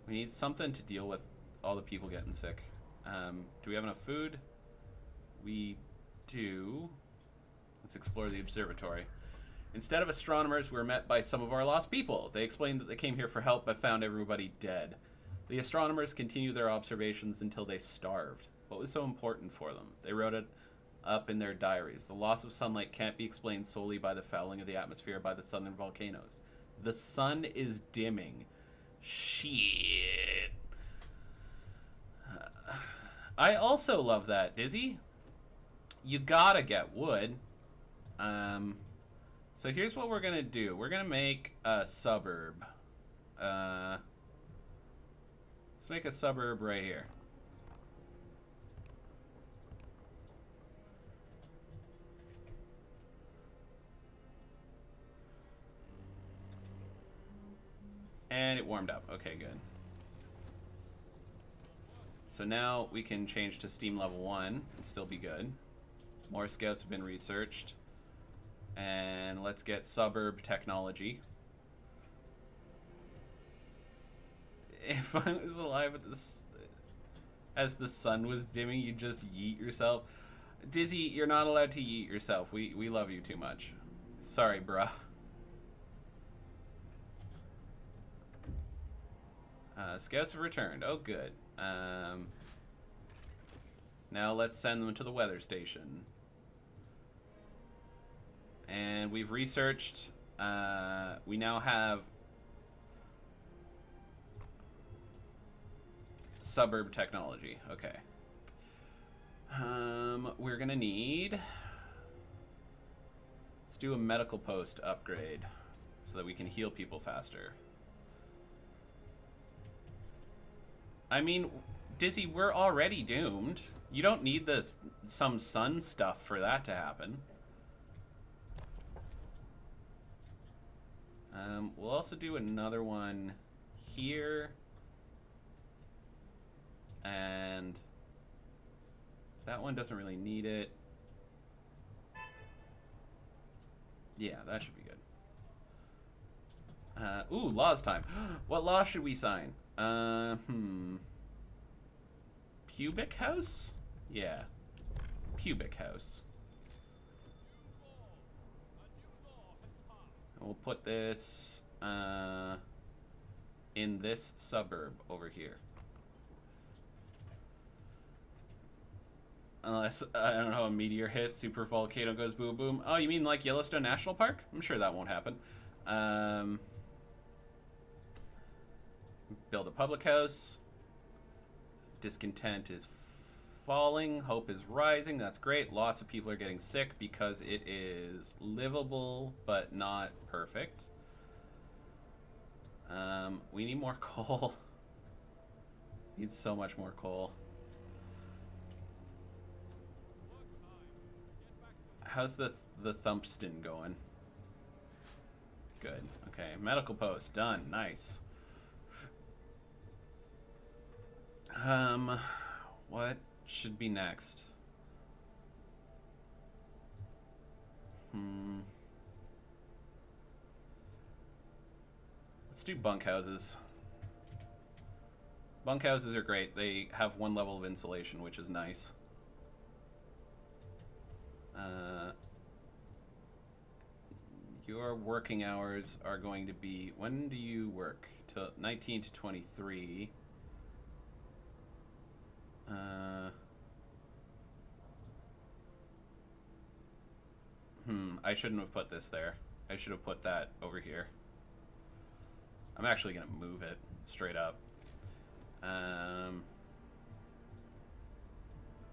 A: We need something to deal with all the people getting sick. Do we have enough food? We do. Let's explore the observatory. Instead of astronomers, we were met by some of our lost people. They explained that they came here for help but found everybody dead. The astronomers continued their observations until they starved. What was so important for them? They wrote it up in their diaries. The loss of sunlight can't be explained solely by the fouling of the atmosphere by the southern volcanoes. The sun is dimming. Shit. I also love that, Dizzy. You gotta get wood. So here's what we're gonna do. We're gonna make a suburb. Let's make a suburb right here. And it warmed up. Okay, good. So now we can change to Steam level 1 and still be good. More scouts have been researched. And let's get suburb technology. If I was alive at this, as the sun was dimming, you'd just yeet yourself. Dizzy, you're not allowed to yeet yourself. We love you too much. Sorry, bruh. Scouts have returned. Oh, good. Now let's send them to the weather station. And we've researched. We now have suburb technology. Okay. We're gonna need. Let's do a medical post upgrade so that we can heal people faster. I mean, Dizzy, we're already doomed. You don't need some sun stuff for that to happen. We'll also do another one here. And that one doesn't really need it. Yeah, that should be good. Ooh, laws time. What law should we sign? Pubic House? Yeah. Pubic House. And we'll put this in this suburb over here. Unless, I don't know, a meteor hits, super volcano goes boom boom. Oh, you mean like Yellowstone National Park? I'm sure that won't happen. Build a public house. Discontent is falling. Hope is rising. That's great. Lots of people are getting sick because it is livable, but not perfect. We need more coal. Need so much more coal. How's the Thumpston going? Good. Okay, medical post done. Nice. What should be next? Let's do bunkhouses. Bunkhouses are great. They have one level of insulation, which is nice. Your working hours are going to be, when do you work? Till 19 to 23. I shouldn't have put this there. I should have put that over here. I'm actually gonna move it straight up. Can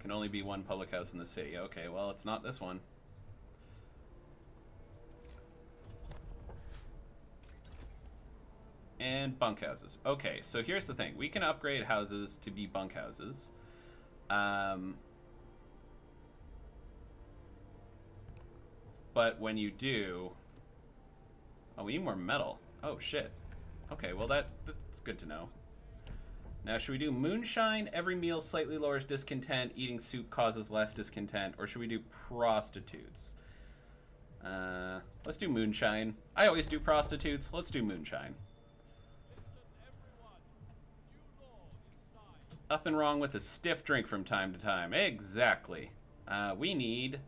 A: only be one public house in the city. Okay, well, it's not this one. And bunkhouses. Okay, so here's the thing. We can upgrade houses to be bunkhouses. But when you do... Oh, we need more metal. Oh, shit. Okay, well, that's good to know. Now, should we do moonshine? Every meal slightly lowers discontent. Eating soup causes less discontent. Or should we do prostitutes? Let's do moonshine. I always do prostitutes. Let's do moonshine. Nothing wrong with a stiff drink from time to time. Exactly. We need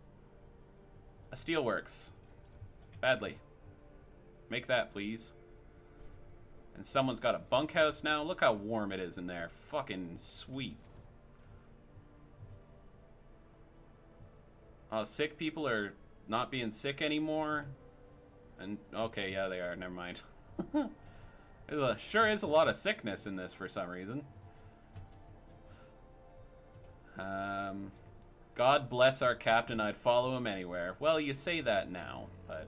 A: a steelworks. Badly. Make that, please. And someone's got a bunkhouse now. Look how warm it is in there. Fucking sweet. Oh, sick people are not being sick anymore. And, okay, yeah, they are. Never mind. Sure is a lot of sickness in this for some reason. God bless our captain, I'd follow him anywhere. Well, you say that now, but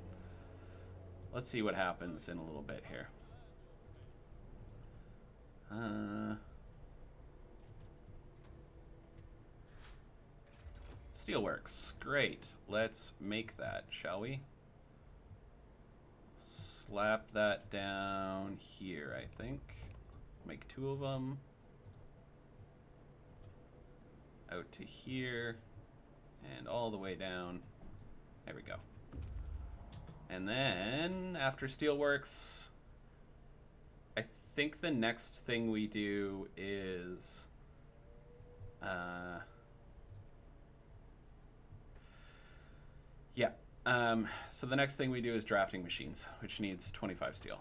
A: let's see what happens in a little bit here. Steelworks, great. Let's make that, shall we? Slap that down here, I think. Make 2 of them. out to here, and all the way down. There we go. And then, after steelworks, I think the next thing we do is... so the next thing we do is drafting machines, which needs 25 steel.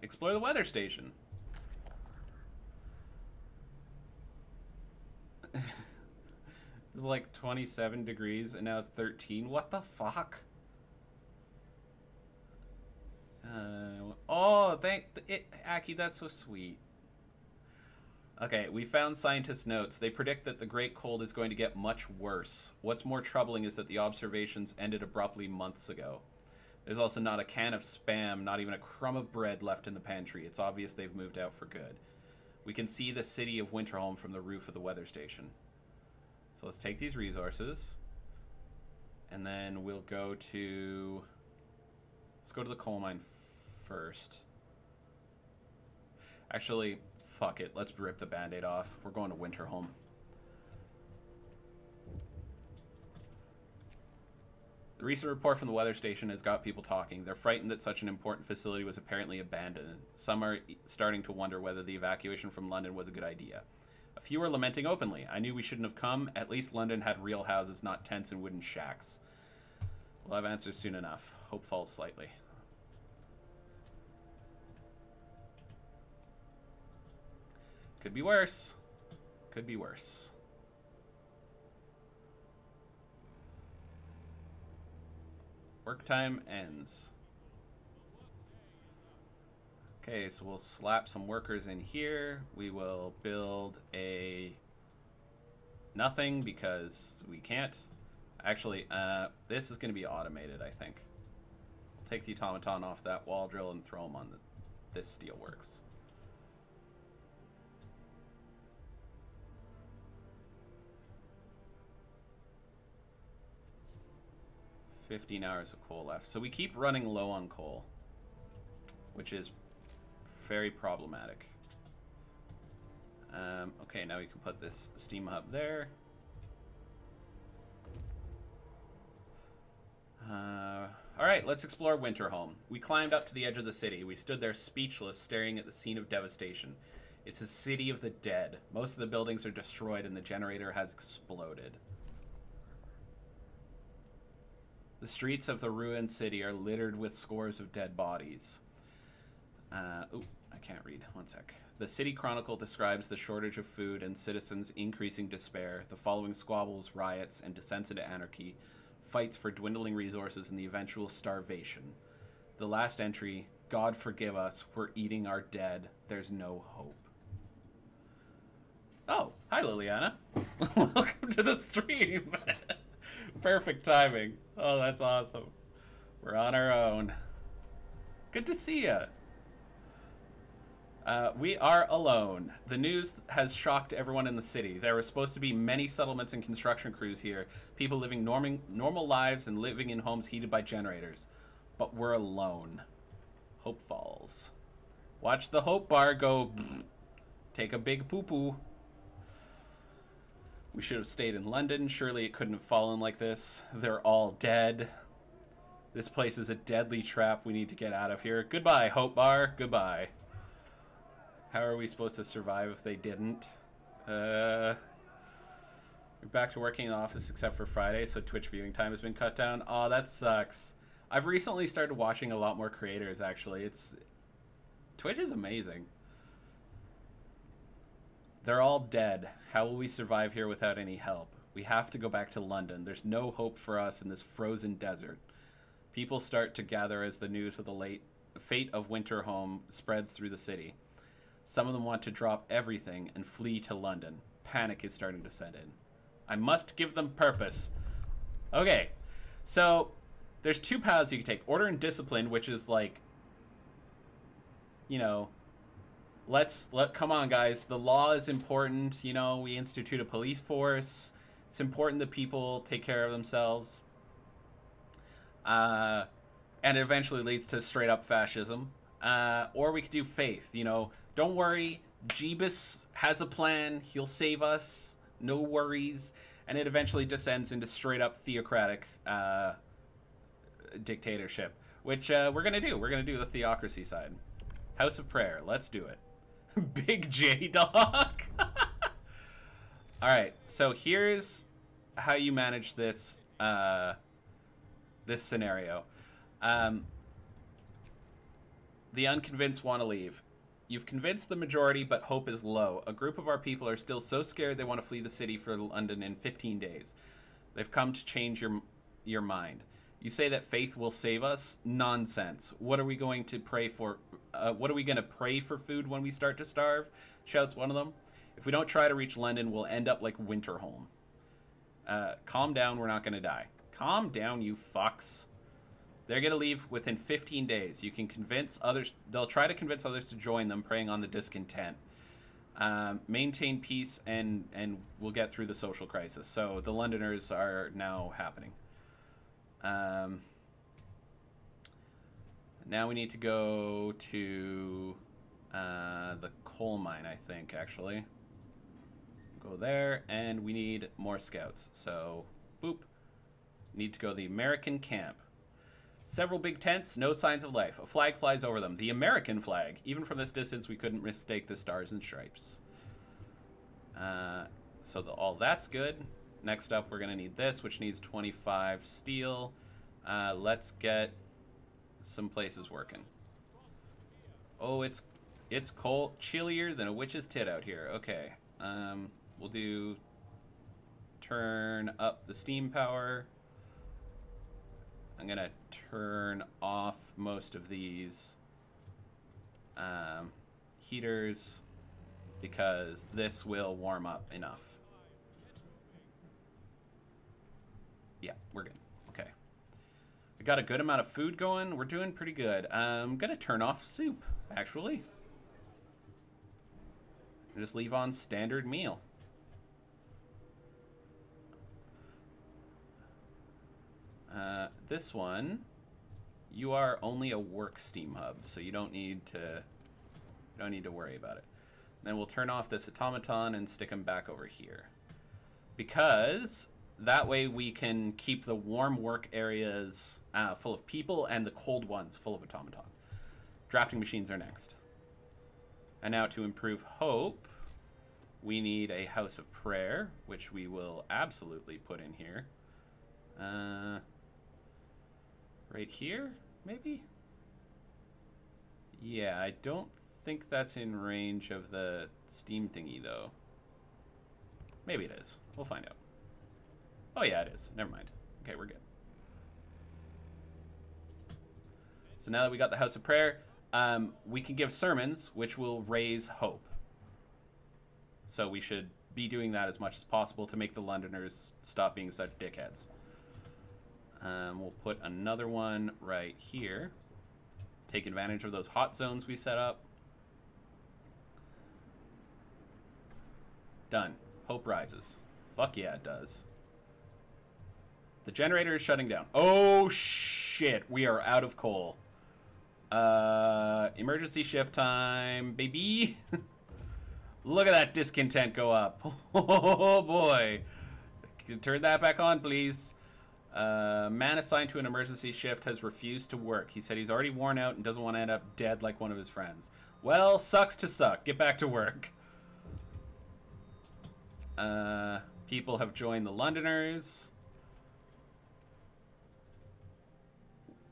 A: Explore the weather station. It's like 27 degrees and now it's 13. What the fuck? Oh, Aki, that's so sweet. Okay, we found scientists' notes. They predict that the Great Cold is going to get much worse. What's more troubling is that the observations ended abruptly months ago. There's also not a can of Spam, not even a crumb of bread left in the pantry. It's obvious they've moved out for good. We can see the city of Winterholm from the roof of the weather station. So let's take these resources. And then we'll go to... Let's go to the coal mine first. Actually... Fuck it, let's rip the band-aid off. We're going to Winterholm. The recent report from the weather station has got people talking. They're frightened that such an important facility was apparently abandoned. Some are starting to wonder whether the evacuation from London was a good idea. A few are lamenting openly. I knew we shouldn't have come. At least London had real houses, not tents and wooden shacks. We'll have answers soon enough. Hope falls slightly. Could be worse. Could be worse. Work time ends. Okay, so we'll slap some workers in here. We will build a nothing because we can't. Actually, this is going to be automated, I think. I'll take the automaton off that wall drill and throw them on this steelworks. 15 hours of coal left. So we keep running low on coal, which is very problematic. Okay, now we can put this steam hub there. Alright, let's explore Winterholm. We climbed up to the edge of the city. We stood there speechless, staring at the scene of devastation. It's a city of the dead. Most of the buildings are destroyed and the generator has exploded. The streets of the ruined city are littered with scores of dead bodies. Oh, I can't read. One sec. The City Chronicle describes the shortage of food and citizens' increasing despair, the following squabbles, riots, and descents into anarchy, fights for dwindling resources, and the eventual starvation. The last entry, God forgive us, we're eating our dead, there's no hope. Oh, hi Liliana. Welcome to the stream. Perfect timing. Oh, that's awesome. We're on our own. Good to see ya. We are alone. The news has shocked everyone in the city. There were supposed to be many settlements and construction crews here, people living normal lives and living in homes heated by generators. But we're alone. Hope falls. Watch the hope bar go take a big poo-poo. We should have stayed in London. Surely it couldn't have fallen like this. They're all dead. This place is a deadly trap. We need to get out of here. Goodbye, Hope Bar. Goodbye. How are we supposed to survive if they didn't? We're back to working in the office except for Friday, so Twitch viewing time has been cut down. Aw, that sucks. I've recently started watching a lot more creators, actually. Twitch is amazing. They're all dead. How will we survive here without any help? We have to go back to London. There's no hope for us in this frozen desert. People start to gather as the news of the fate of Winterholm spreads through the city. Some of them want to drop everything and flee to London. Panic is starting to set in. I must give them purpose. Okay, so there's two paths you can take. Order and discipline, which is like, you know, come on guys, the law is important. You know, we institute a police force. It's important that people take care of themselves. And it eventually leads to straight up fascism. Or we could do faith, you know. Don't worry, Jeebus has a plan. He'll save us. no worries, and it eventually descends into straight up theocratic dictatorship, which we're gonna do. We're gonna do the theocracy side. House of Prayer, let's do it. Big J Dog. All right, so here's how you manage this this scenario. The unconvinced want to leave. You've convinced the majority, but hope is low. A group of our people are still so scared they want to flee the city for London in 15 days. They've come to change your mind. You say that faith will save us? Nonsense. What are we going to pray for? What are we going to pray for food when we start to starve? Shouts one of them. If we don't try to reach London, we'll end up like Winterholm. Calm down, we're not going to die. Calm down, you fucks. They're going to leave within 15 days. You can convince others. They'll try to convince others to join them, preying on the discontent. Maintain peace, and we'll get through the social crisis. So the Londoners are now happening. Now we need to go to the coal mine, I think, actually. Go there, and we need more scouts. So, boop. Need to go to the American camp. Several big tents, no signs of life. A flag flies over them. The American flag. Even from this distance, we couldn't mistake the stars and stripes. So all that's good. Next up, we're going to need this, which needs 25 steel. Let's get some places working. Oh, it's cold, chillier than a witch's tit out here. Okay. We'll do turn up the steam power. I'm going to turn off most of these heaters because this will warm up enough. Yeah, we're good. Okay. We got a good amount of food going. We're doing pretty good. I'm going to turn off soup, actually. Just leave on standard meal. This one, you are only a work steam hub, so you don't need to worry about it. Then we'll turn off this automaton and stick them back over here, because that way we can keep the warm work areas full of people and the cold ones full of automaton. Drafting machines are next. And now to improve hope, we need a house of prayer, which we will absolutely put in here. Right here, maybe? Yeah, I don't think that's in range of the steam thingy, though. Maybe it is. We'll find out. Oh, yeah, it is. Never mind. Okay, we're good. So now that we got the house of prayer, we can give sermons, which will raise hope. So we should be doing that as much as possible to make the Londoners stop being such dickheads. We'll put another one right here. Take advantage of those hot zones we set up. Done. Hope rises. Fuck yeah, it does. The generator is shutting down. Oh shit, we are out of coal. Emergency shift time, baby. Look at that discontent go up. Oh boy. Can you turn that back on, please? Man assigned to an emergency shift has refused to work. He said he's already worn out and doesn't want to end up dead like one of his friends. Well, sucks to suck. Get back to work. People have joined the Londoners.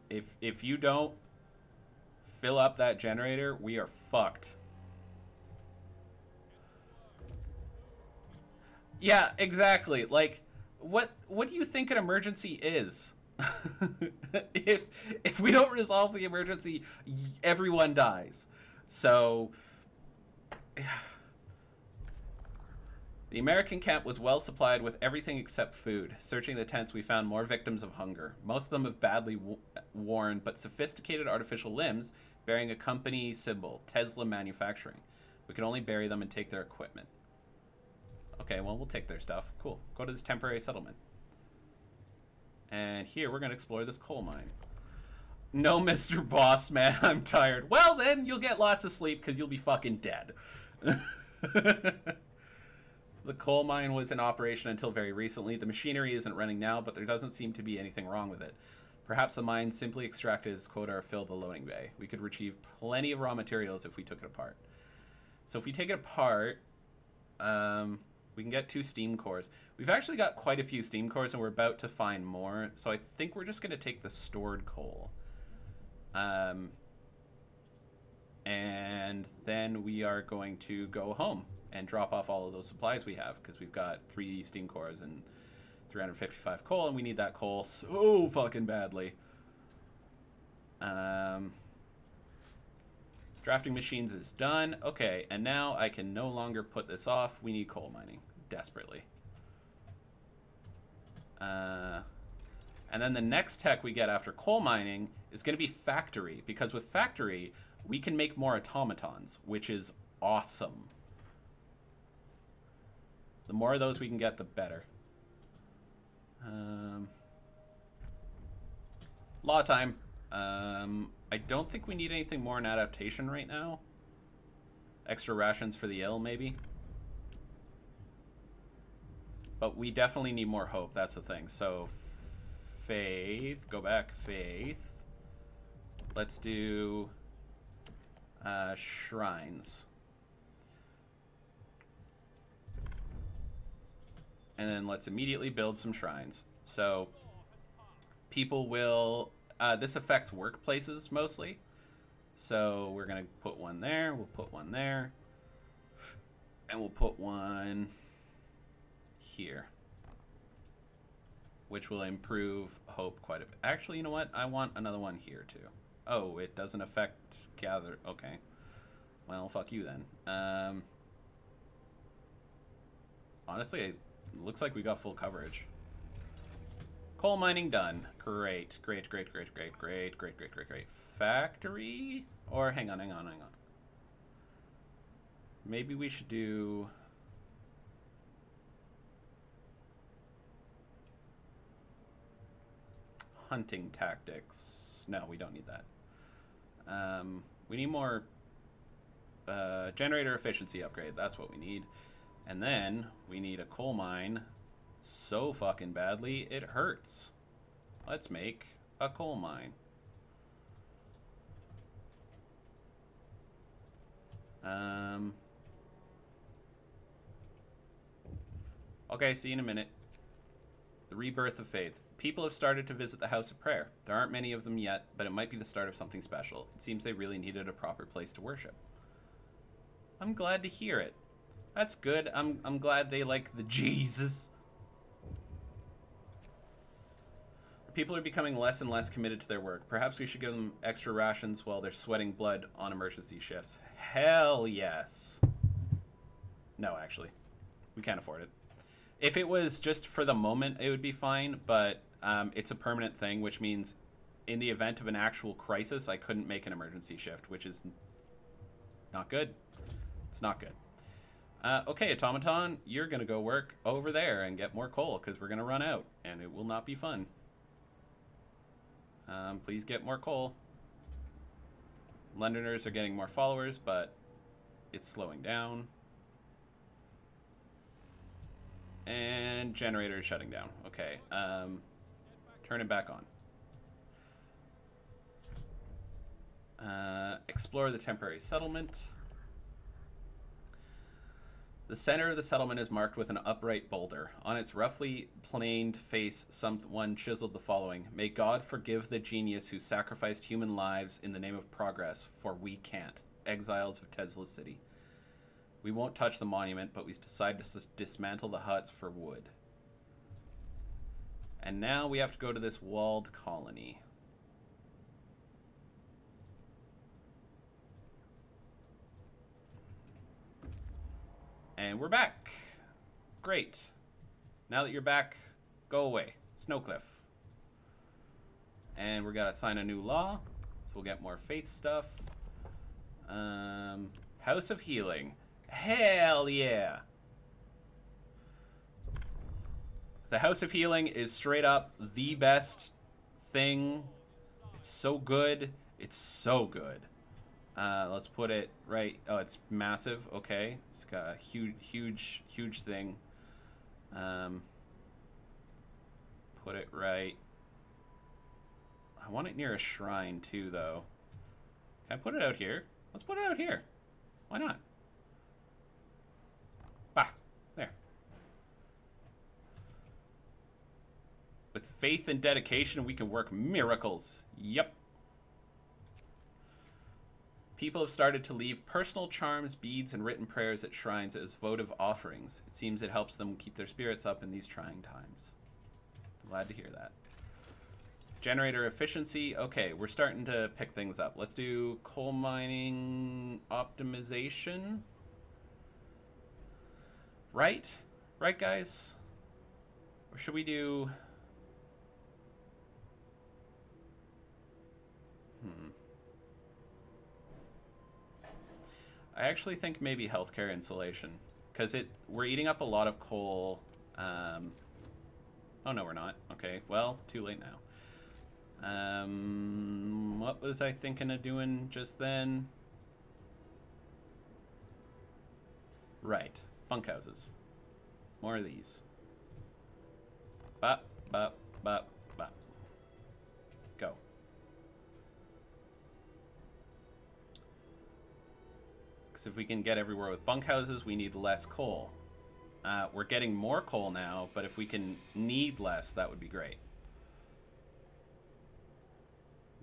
A: If you don't fill up that generator, we are fucked. Yeah, exactly. Like, what do you think an emergency is? If we don't resolve the emergency, everyone dies. So the American camp was well supplied with everything except food. Searching the tents, we found more victims of hunger. Most of them have badly worn but sophisticated artificial limbs bearing a company symbol, Tesla Manufacturing. We can only bury them and take their equipment. Okay, well, we'll take their stuff. Cool. Go to this temporary settlement. And here, we're going to explore this coal mine. No, Mr. Boss Man, I'm tired. Well, then, you'll get lots of sleep because you'll be fucking dead. The coal mine was in operation until very recently. The machinery isn't running now, but there doesn't seem to be anything wrong with it. Perhaps the mine simply extracted its quota or filled the loading bay. We could retrieve plenty of raw materials if we took it apart. So if we take it apart, we can get 2 steam cores. We've actually got quite a few steam cores, and we're about to find more. So I think we're just going to take the stored coal. And then we are going to go home and drop off all of those supplies we have, because we've got 3 steam cores and 355 coal, and we need that coal so fucking badly. Drafting machines is done. Okay, and now I can no longer put this off. We need coal mining desperately. And then the next tech we get after coal mining is going to be factory, because with factory we can make more automatons, which is awesome. The more of those we can get, the better. Law time. I don't think we need anything more in adaptation right now. Extra rations for the ill, maybe. But we definitely need more hope, that's the thing. So, faith. Go back, faith. Let's do shrines. And then let's immediately build some shrines. So people will, this affects workplaces mostly. So we're going to put one there, we'll put one there, and we'll put one here, which will improve hope quite a bit. Actually, you know what? I want another one here too. Oh, it doesn't affect gather. Okay. Well, fuck you then. Honestly, it looks like we got full coverage. Coal mining done. Great. Great, great, great, great, great, great, great, great, great. Factory? Or hang on. Maybe we should do... hunting tactics. No, we don't need that. We need more generator efficiency upgrade. That's what we need. And then we need a coal mine so fucking badly it hurts. Let's make a coal mine. Okay, see you in a minute. The rebirth of faith. People have started to visit the House of Prayer. There aren't many of them yet, but it might be the start of something special. It seems they really needed a proper place to worship. I'm glad to hear it. That's good. I'm glad they like the Jesus. People are becoming less and less committed to their work. Perhaps we should give them extra rations while they're sweating blood on emergency shifts. Hell yes. No, actually. We can't afford it. If it was just for the moment, it would be fine, but it's a permanent thing, which means in the event of an actual crisis, I couldn't make an emergency shift, which is not good. It's not good. Okay, automaton, you're going to go work over there and get more coal, because we're going to run out, and it will not be fun. Please get more coal. Londoners are getting more followers, but it's slowing down. And generator is shutting down. Okay, turn it back on. Explore the temporary settlement. The center of the settlement is marked with an upright boulder. On its roughly planed face, someone chiseled the following: "May God forgive the genius who sacrificed human lives in the name of progress, for we can't. Exiles of Tesla City." We won't touch the monument, but we decide to dismantle the huts for wood. And now we have to go to this walled colony. And we're back. Great. Now that you're back, go away. Snowcliff. And we're gonna sign a new law, so we'll get more faith stuff. House of Healing. Hell yeah. The House of Healing is straight up the best thing. It's so good. It's so good. Let's put it right. Oh, it's massive. Okay, it's got a huge thing. Put it right. I want it near a shrine too, though. Can I put it out here? Let's put it out here. Why not? Bah, there. With faith and dedication, we can work miracles. Yep. People have started to leave personal charms, beads, and written prayers at shrines as votive offerings. It seems it helps them keep their spirits up in these trying times. Glad to hear that. Generator efficiency. Okay, we're starting to pick things up. Let's do coal mining optimization. Right? Right, guys? Or should we do... I actually think maybe healthcare insulation, because we're eating up a lot of coal. Oh no, we're not. Okay, well, too late now. What was I thinking of doing just then? Right, bunkhouses. More of these. Bop, bop, bop, bop. Go. If we can get everywhere with bunkhouses, we need less coal. We're getting more coal now, but if we can need less, that would be great.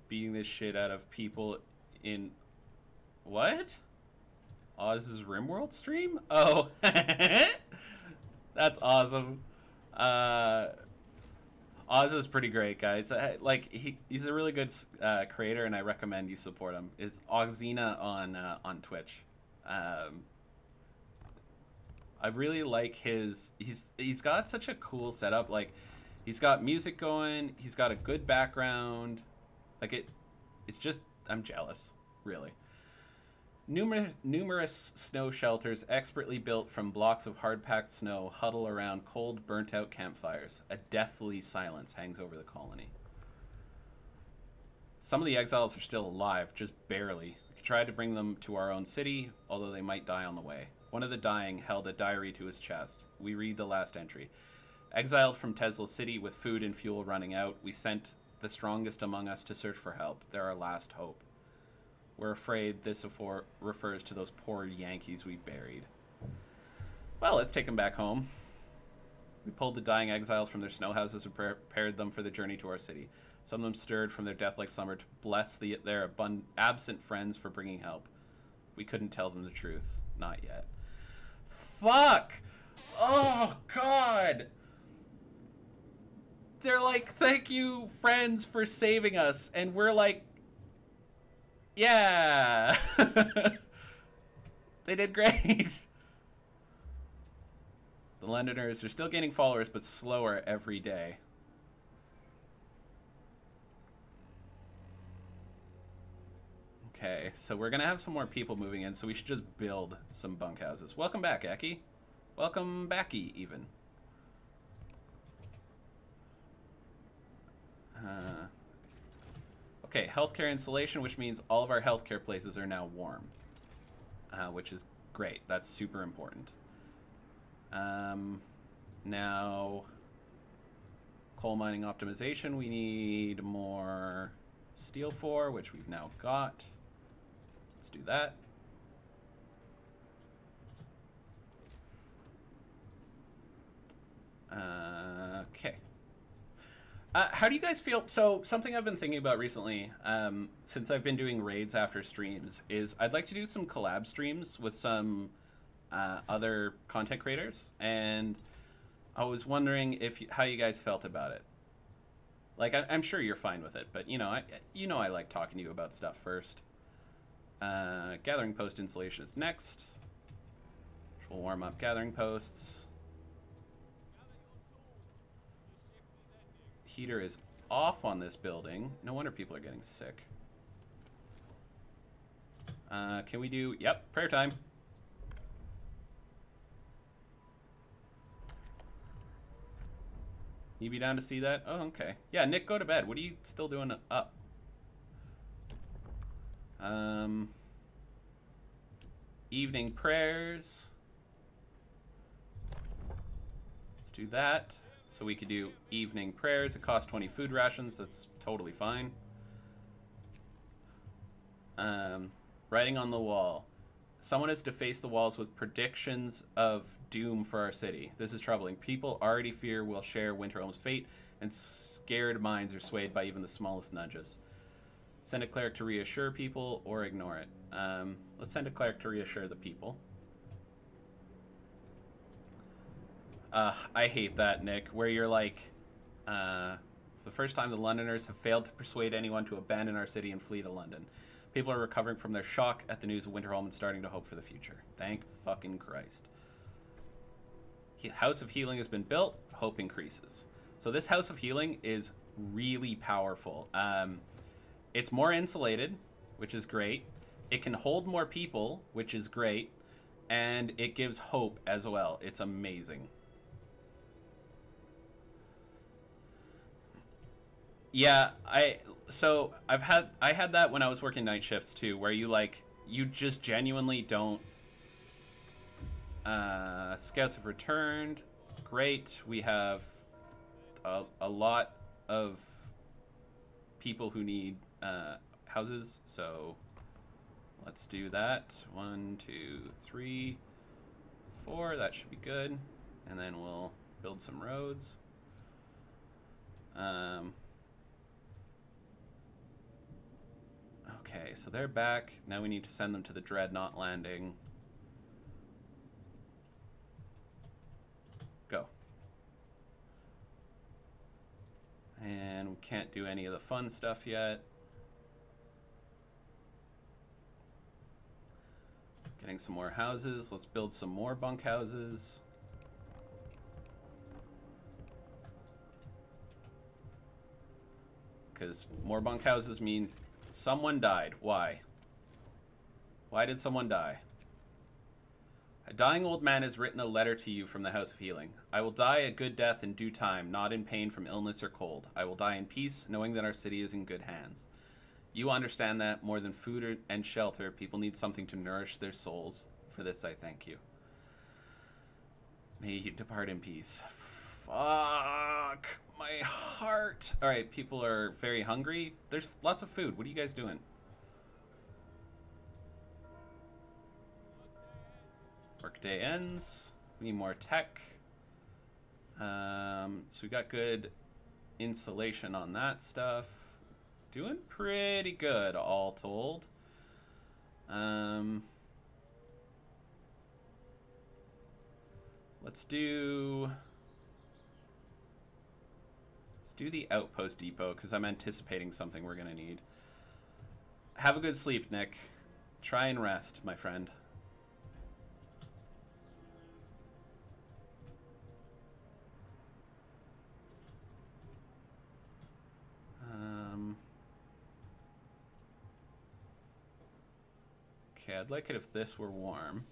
A: Beating this shit out of people in... What? Oz's RimWorld stream? Oh. That's awesome. Oz is pretty great, guys. Like, he's a really good creator, and I recommend you support him. It's Oxina on Twitch. I really like he's got such a cool setup. Like, he's got music going, he's got a good background. Like, it's just, I'm jealous, really. Numerous snow shelters expertly built from blocks of hard-packed snow huddle around cold, burnt-out campfires. A deathly silence hangs over the colony. Some of the exiles are still alive, just barely. Tried to bring them to our own city, although they might die on the way. One of the dying held a diary to his chest. We read the last entry. Exiled from Tesla City with food and fuel running out, we sent the strongest among us to search for help. They're our last hope. We're afraid this refers to those poor Yankees we buried. Well, let's take them back home. We pulled the dying exiles from their snow houses and prepared them for the journey to our city. Some of them stirred from their death-like slumber to bless their absent friends for bringing help. We couldn't tell them the truth. Not yet. Fuck! Oh, God! They're like, thank you, friends, for saving us. And we're like, yeah! They did great. The Londoners are still gaining followers, but slower every day. Okay, so we're gonna have some more people moving in, so we should just build some bunkhouses. Welcome back, Aki. Welcome backy, even. Okay, healthcare insulation, which means all of our healthcare places are now warm, which is great. That's super important. Now, coal mining optimization, we need more steel for, which we've now got. Let's do that. Okay. How do you guys feel? So something I've been thinking about recently, since I've been doing raids after streams, is I'd like to do some collab streams with some other content creators, and I was wondering how you guys felt about it. Like, I'm sure you're fine with it, but you know, I like talking to you about stuff first. Gathering post installation is next. We'll warm up gathering posts. Heater is off on this building. No wonder people are getting sick. Can we do... Yep, prayer time. You be down to see that? Oh, okay. Yeah, Nick, go to bed. What are you still doing up? Evening prayers. Let's do that. So we could do evening prayers. It costs 20 food rations. That's totally fine. Writing on the wall. Someone has defaced the walls with predictions of doom for our city. This is troubling. People already fear we'll share Winterhelm's fate, and scared minds are swayed by even the smallest nudges. Send a cleric to reassure people, or ignore it. Let's send a cleric to reassure the people. I hate that, Nick, where you're like, for the first time the Londoners have failed to persuade anyone to abandon our city and flee to London. People are recovering from their shock at the news of Winterhelm and starting to hope for the future. Thank fucking Christ. House of Healing has been built. Hope increases. So this House of Healing is really powerful. It's more insulated, which is great. It can hold more people, which is great. And it gives hope as well. It's amazing. Yeah, I had that when I was working night shifts too, where you just genuinely don't. Scouts have returned. Great. We have a lot of people who need houses, so let's do that. 1, 2, 3, 4. That should be good, and then we'll build some roads. Okay, so they're back. Now we need to send them to the Dreadnought Landing. Go. And we can't do any of the fun stuff yet. Getting some more houses. Let's build some more bunkhouses. Because more bunkhouses mean someone died. Why? Why did someone die? A dying old man has written a letter to you from the House of Healing. I will die a good death in due time, not in pain from illness or cold. I will die in peace, knowing that our city is in good hands. You understand that more than food and shelter, people need something to nourish their souls. For this, I thank you. May you depart in peace. Fuck my heart. All right, people are very hungry. There's lots of food. What are you guys doing? Workday ends. We need more tech. So we got good insulation on that stuff. Doing pretty good, all told. Let's do the outpost depot, because I'm anticipating something we're gonna need. Have a good sleep, Nick. Try and rest, my friend. Okay, I'd like it if this were warm.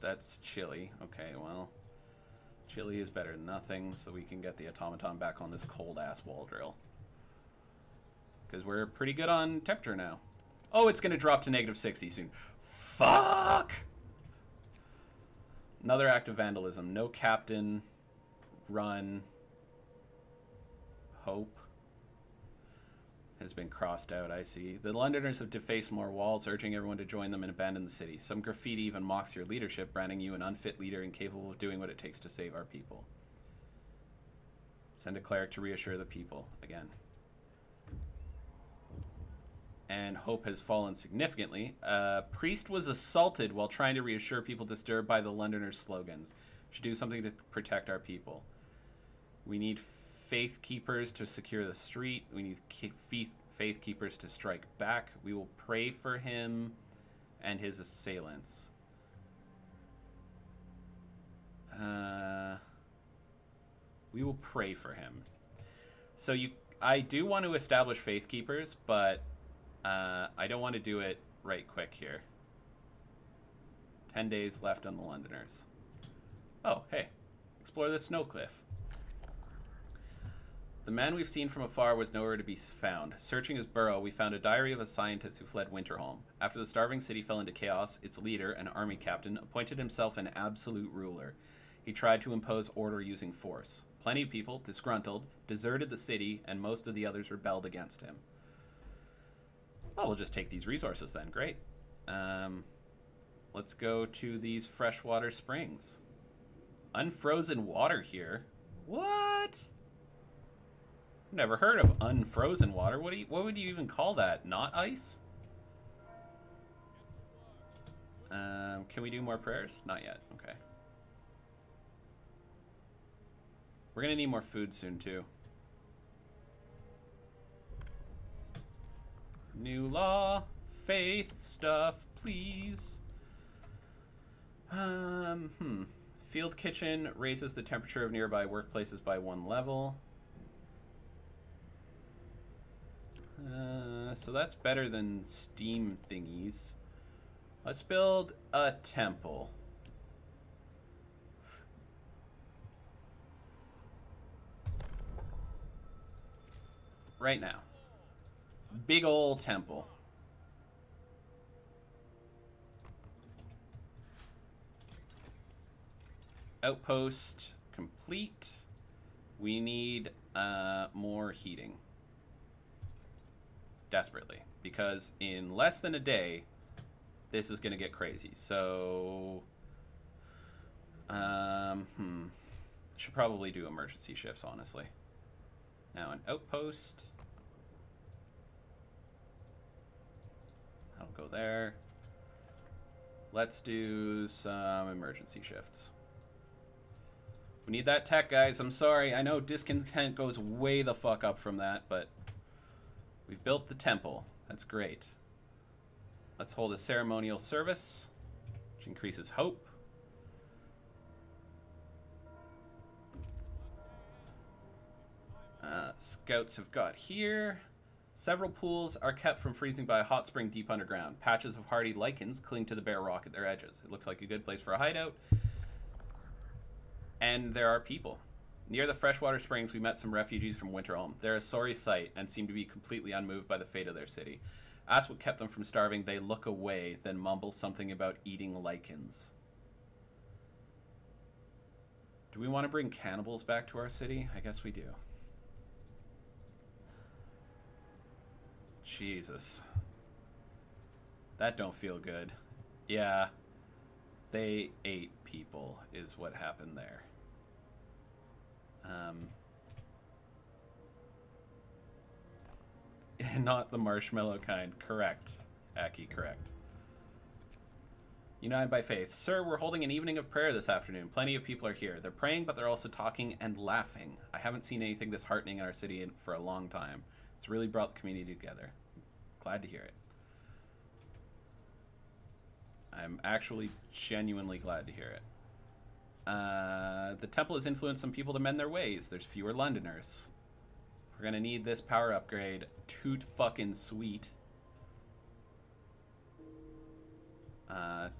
A: That's chilly. Okay, well, chilly is better than nothing, so we can get the automaton back on this cold-ass wall drill. Because we're pretty good on temperature now. Oh, it's going to drop to -60 soon. Fuck! Another act of vandalism. No captain. Run. Hope has been crossed out, I see. The Londoners have defaced more walls, urging everyone to join them and abandon the city. Some graffiti even mocks your leadership, branding you an unfit leader incapable of doing what it takes to save our people. Send a cleric to reassure the people. Again. And hope has fallen significantly. Priest was assaulted while trying to reassure people disturbed by the Londoners' slogans. Should do something to protect our people. We need faith keepers to secure the street. We need faith keepers to strike back. We will pray for him and his assailants. We will pray for him. So I do want to establish faith keepers, but I don't want to do it right quick here. 10 days left on the Londoners. Oh, hey. Explore the snow cliff. The man we've seen from afar was nowhere to be found. Searching his burrow, we found a diary of a scientist who fled Winterholm. After the starving city fell into chaos, its leader, an army captain, appointed himself an absolute ruler. He tried to impose order using force. Plenty of people, disgruntled, deserted the city, and most of the others rebelled against him. Well, we'll just take these resources then. Great. Let's go to these freshwater springs. Unfrozen water here? What? Never heard of unfrozen water. What would you even call that? Not ice? Can we do more prayers? Not yet. Okay. We're gonna need more food soon too. New law, faith stuff, please. Field kitchen raises the temperature of nearby workplaces by 1 level. So that's better than steam thingies. Let's build a temple. Right now. Big ol' temple. Outpost complete. We need more heating. Desperately. Because in less than a day, this is going to get crazy. So, should probably do emergency shifts, honestly. Now an outpost. That'll go there. Let's do some emergency shifts. We need that tech, guys. I'm sorry. I know discontent goes way the fuck up from that, but we've built the temple. That's great. Let's hold a ceremonial service, which increases hope. Scouts have got here. Several pools are kept from freezing by a hot spring deep underground. Patches of hardy lichens cling to the bare rock at their edges. It looks like a good place for a hideout. And there are people. Near the freshwater springs, we met some refugees from Winterholm. They're a sorry sight and seem to be completely unmoved by the fate of their city. Asked what kept them from starving, they look away, then mumble something about eating lichens. Do we want to bring cannibals back to our city? I guess we do. Jesus. That don't feel good. Yeah. They ate people is what happened there. Not the marshmallow kind. Correct. Aki, correct. United by faith. Sir, we're holding an evening of prayer this afternoon. Plenty of people are here. They're praying, but they're also talking and laughing. I haven't seen anything this heartening in our city for a long time. It's really brought the community together. Glad to hear it. I'm actually genuinely glad to hear it. The temple has influenced some people to mend their ways. There's fewer Londoners. We're gonna need this power upgrade. Toot fucking sweet.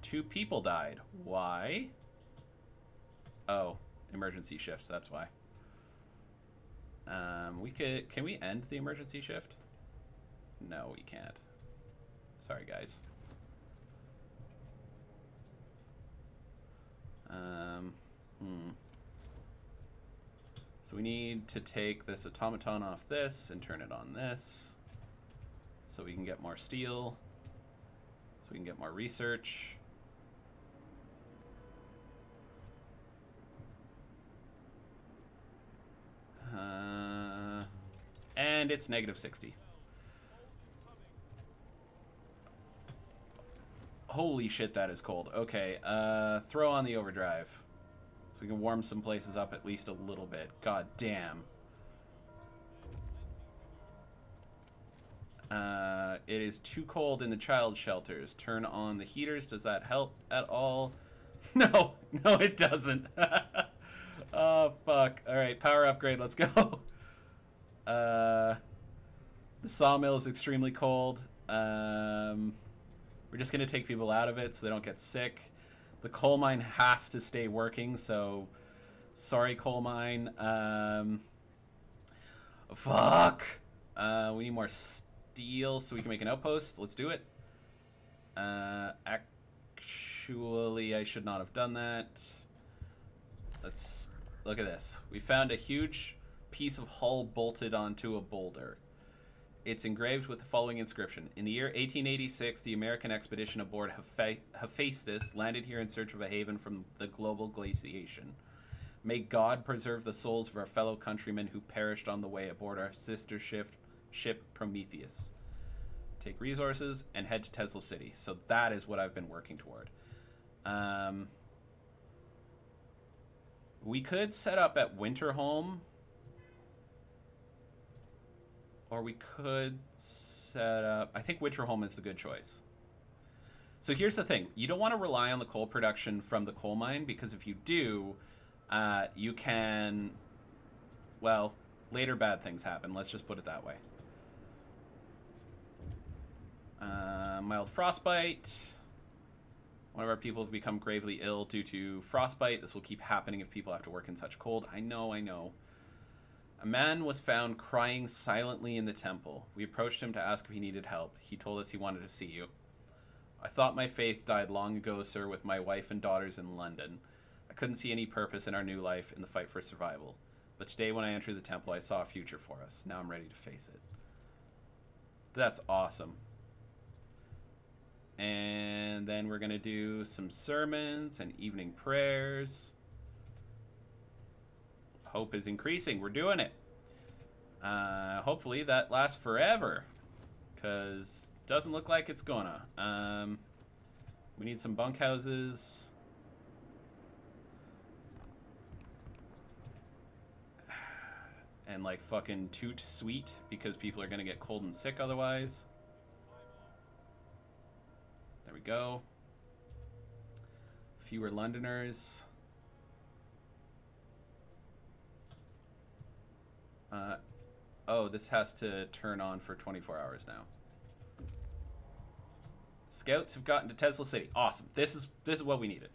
A: 2 people died. Why? Oh, emergency shifts, that's why. Can we end the emergency shift? No, we can't. Sorry, guys. So we need to take this automaton off this and turn it on this so we can get more steel, so we can get more research. And it's -60. Holy shit, that is cold. Okay, throw on the overdrive. So we can warm some places up at least a little bit. God damn. It is too cold in the child shelters. Turn on the heaters. Does that help at all? No, no it doesn't. Oh, fuck. Alright, power upgrade, let's go. The sawmill is extremely cold. We're just going to take people out of it so they don't get sick. The coal mine has to stay working, so sorry, coal mine. Fuck! We need more steel so we can make an outpost. Let's do it. Actually, I should not have done that. Let's look at this. We found a huge piece of hull bolted onto a boulder. It's engraved with the following inscription. In the year 1886, the American expedition aboard Hephaestus landed here in search of a haven from the global glaciation. May God preserve the souls of our fellow countrymen who perished on the way aboard our sister ship Prometheus. Take resources and head to Tesla City. So that is what I've been working toward. We could set up at Winterholm. Or we could set up... I think Winterholm is the good choice. So here's the thing. You don't want to rely on the coal production from the coal mine, because if you do, you can... Well, later bad things happen. Let's just put it that way. Mild frostbite. One of our people have become gravely ill due to frostbite. This will keep happening if people have to work in such cold. I know, I know. A man was found crying silently in the temple. We approached him to ask if he needed help. He told us he wanted to see you. I thought my faith died long ago, sir, with my wife and daughters in London. I couldn't see any purpose in our new life in the fight for survival. But today when I entered the temple, I saw a future for us. Now I'm ready to face it. That's awesome. And then we're going to do some sermons and evening prayers. Hope is increasing. We're doing it. Hopefully that lasts forever, because doesn't look like it's gonna. We need some bunkhouses. And like fucking toot sweet, because people are gonna get cold and sick otherwise. There we go. Fewer Londoners. Oh, this has to turn on for 24 hours now. Scouts have gotten to Tesla City. Awesome. This is what we needed.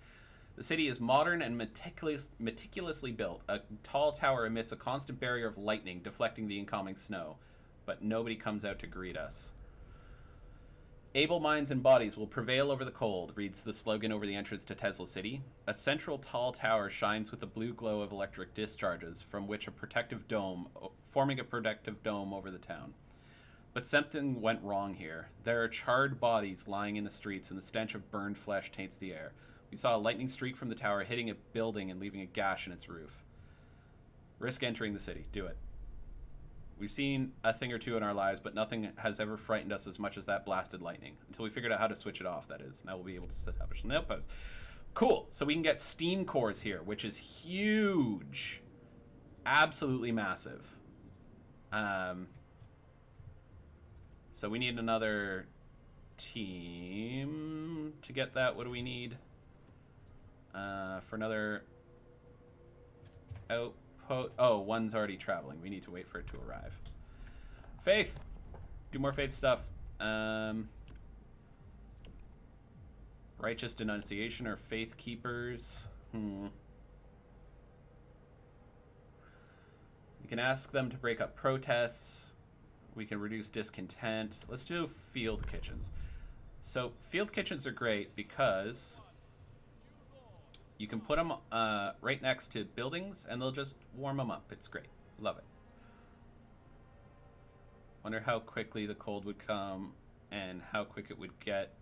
A: The city is modern and meticulously built. A tall tower emits a constant barrier of lightning, deflecting the incoming snow. But nobody comes out to greet us. Able minds and bodies will prevail over the cold, reads the slogan over the entrance to Tesla City. A central tall tower shines with the blue glow of electric discharges, forming a protective dome over the town. But something went wrong here. There are charred bodies lying in the streets, and the stench of burned flesh taints the air. We saw a lightning streak from the tower hitting a building and leaving a gash in its roof. Risk entering the city. Do it. We've seen a thing or two in our lives, but nothing has ever frightened us as much as that blasted lightning. Until we figured out how to switch it off, that is. Now we'll be able to establish an outpost. Cool. So we can get steam cores here, which is huge. Absolutely massive. So we need another team to get that. What do we need? For another outpost. Oh, one's already traveling. We need to wait for it to arrive. Faith! Do more faith stuff. Righteous denunciation or faith keepers. You can ask them to break up protests. We can reduce discontent. Let's do field kitchens. So field kitchens are great because you can put them right next to buildings and they'll just warm them up. It's great. Love it. Wonder how quickly the cold would come and how quick it would get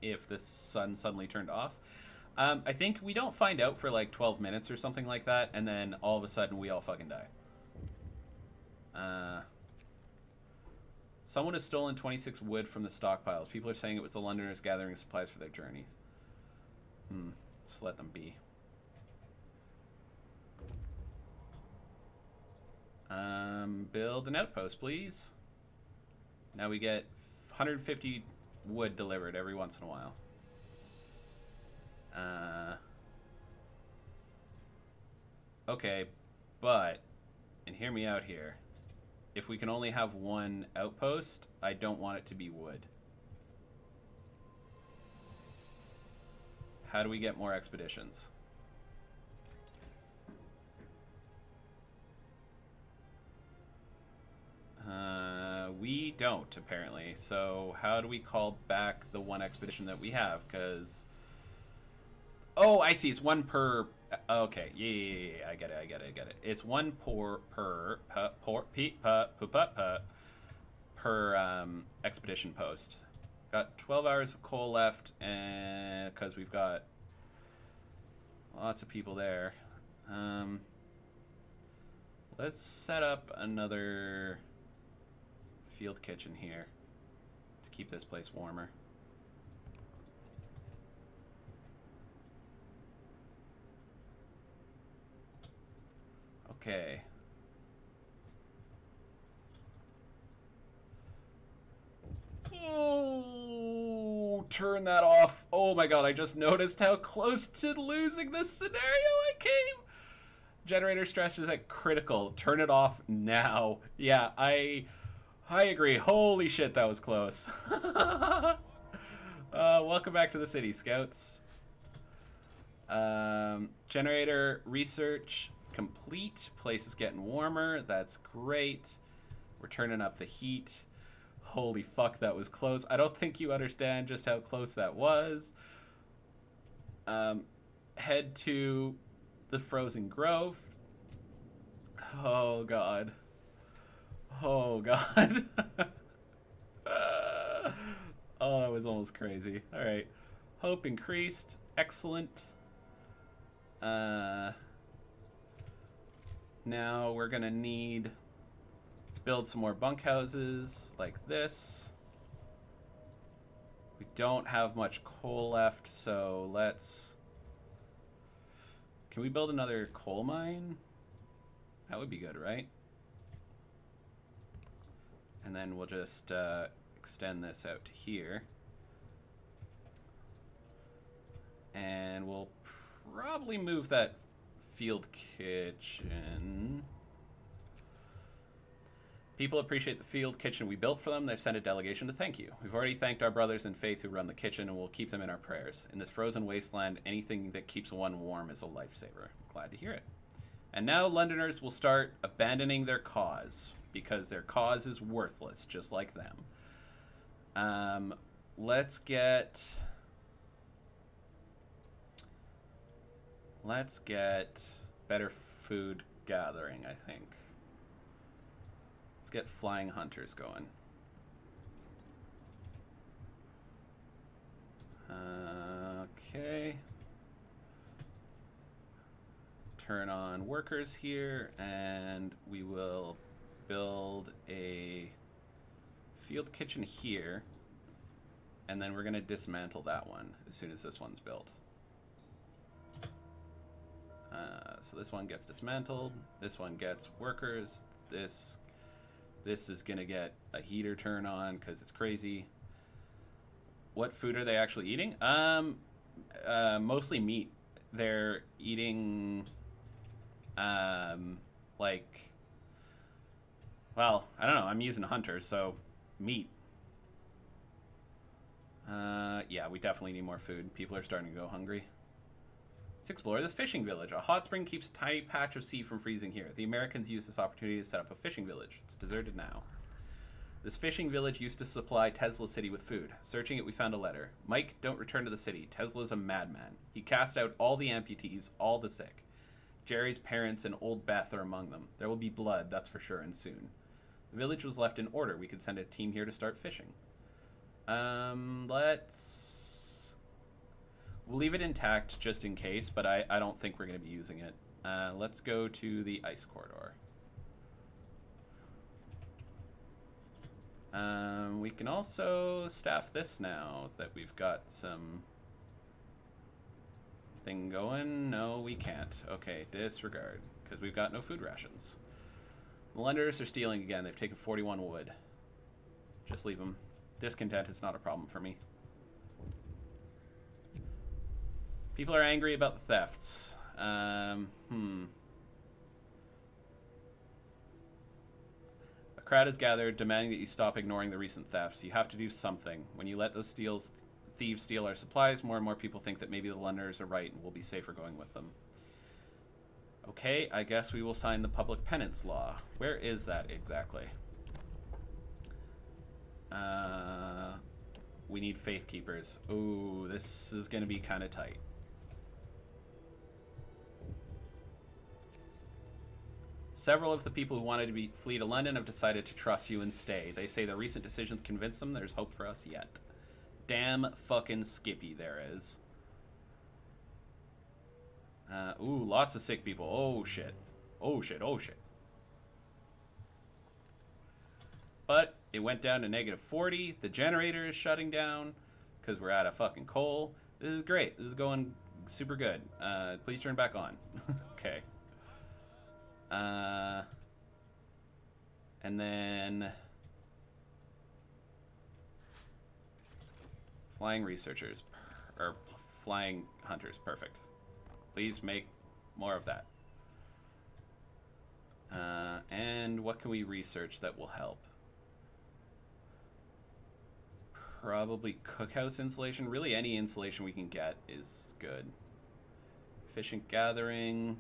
A: if the sun suddenly turned off. I think we don't find out for like 12 minutes or something like that, and then all of a sudden we all fucking die. Someone has stolen 26 wood from the stockpiles. People are saying it was the Londoners gathering supplies for their journeys. Just let them be. Build an outpost, please. Now we get 150 wood delivered every once in a while. Okay, but, and hear me out here, if we can only have one outpost, I don't want it to be wood. How do we get more expeditions? We don't, apparently. So how do we call back the one expedition that we have? Because... Oh, I see. It's one per... Okay. Yeah. I get it. It's one per expedition post. Got 12 hours of coal left, and because we've got lots of people there. Let's set up another field kitchen here to keep this place warmer. Okay. Oh, turn that off. Oh my god, I just noticed how close to losing this scenario I came. Generator stress is at critical. Turn it off now. Yeah, I agree. Holy shit, that was close. Welcome back to the city, scouts. Generator research complete. Place is getting warmer. That's great. We're turning up the heat. Holy fuck, that was close. I don't think you understand just how close that was. Head to the Frozen Grove. Oh god. Oh god. Oh, that was almost crazy. Alright. Hope increased. Excellent. Now we're gonna need... Let's build some more bunkhouses like this. We don't have much coal left, so let's... Can we build another coal mine? That would be good, right? And then we'll just extend this out to here. And we'll probably move that field kitchen. People appreciate the field kitchen we built for them. They've sent a delegation to thank you. We've already thanked our brothers in faith who run the kitchen, and we'll keep them in our prayers. In this frozen wasteland, anything that keeps one warm is a lifesaver. Glad to hear it. And now Londoners will start abandoning their cause, because their cause is worthless, just like them. Let's get better food gathering, I think. Let's get flying hunters going. Okay. Turn on workers here, and we will build a field kitchen here, and then we're going to dismantle that one as soon as this one's built. So this one gets dismantled, this one gets workers, this is going to get a heater turn on because it's crazy. What food are they actually eating? Mostly meat. They're eating, like, well, I don't know, I'm using hunters, so meat. Yeah, we definitely need more food. People are starting to go hungry. Let's explore this fishing village. A hot spring keeps a tiny patch of sea from freezing here. The Americans used this opportunity to set up a fishing village. It's deserted now. This fishing village used to supply Tesla City with food. Searching it, we found a letter. Mike, don't return to the city. Tesla's a madman. He cast out all the amputees, all the sick. Jerry's parents and old Beth are among them. There will be blood, that's for sure, and soon. The village was left in order. We could send a team here to start fishing. We'll leave it intact just in case, but I don't think we're going to be using it. Let's go to the ice corridor. We can also staff this now that we've got some thing going. No, we can't. Okay, disregard, because we've got no food rations. The lenders are stealing again. They've taken 41 wood. Just leave them. Discontent is not a problem for me. People are angry about the thefts. A crowd is gathered, demanding that you stop ignoring the recent thefts. You have to do something. When you let those thieves steal our supplies, more and more people think that maybe the Londoners are right and we'll be safer going with them. Okay, I guess we will sign the public penance law. Where is that exactly? We need Faith Keepers. Ooh, this is going to be kind of tight. Several of the people who wanted to flee to London have decided to trust you and stay. They say their recent decisions convinced them there's hope for us yet. Damn fucking Skippy there is. Ooh, lots of sick people. Oh, shit. Oh, shit. Oh, shit. But it went down to -40. The generator is shutting down because we're out of fucking coal. This is great. This is going super good. Please turn back on. Okay. And then flying researchers or flying hunters. Perfect. Please make more of that. And what can we research that will help? Probably cookhouse insulation. Really, any insulation we can get is good. Efficient gathering.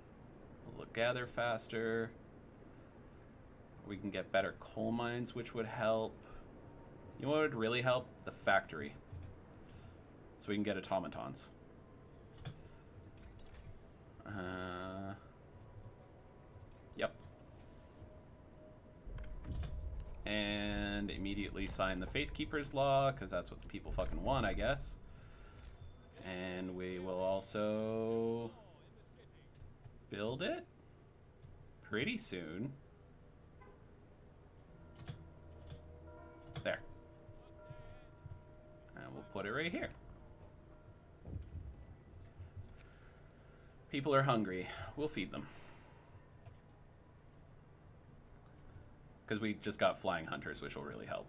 A: We'll gather faster. We can get better coal mines, which would help. You know what would really help? The factory. So we can get automatons. Yep. And immediately sign the Faith Keepers Law, because that's what the people fucking want, I guess. And we will also build it pretty soon. There. And we'll put it right here. People are hungry. We'll feed them. Because we just got flying hunters, which will really help.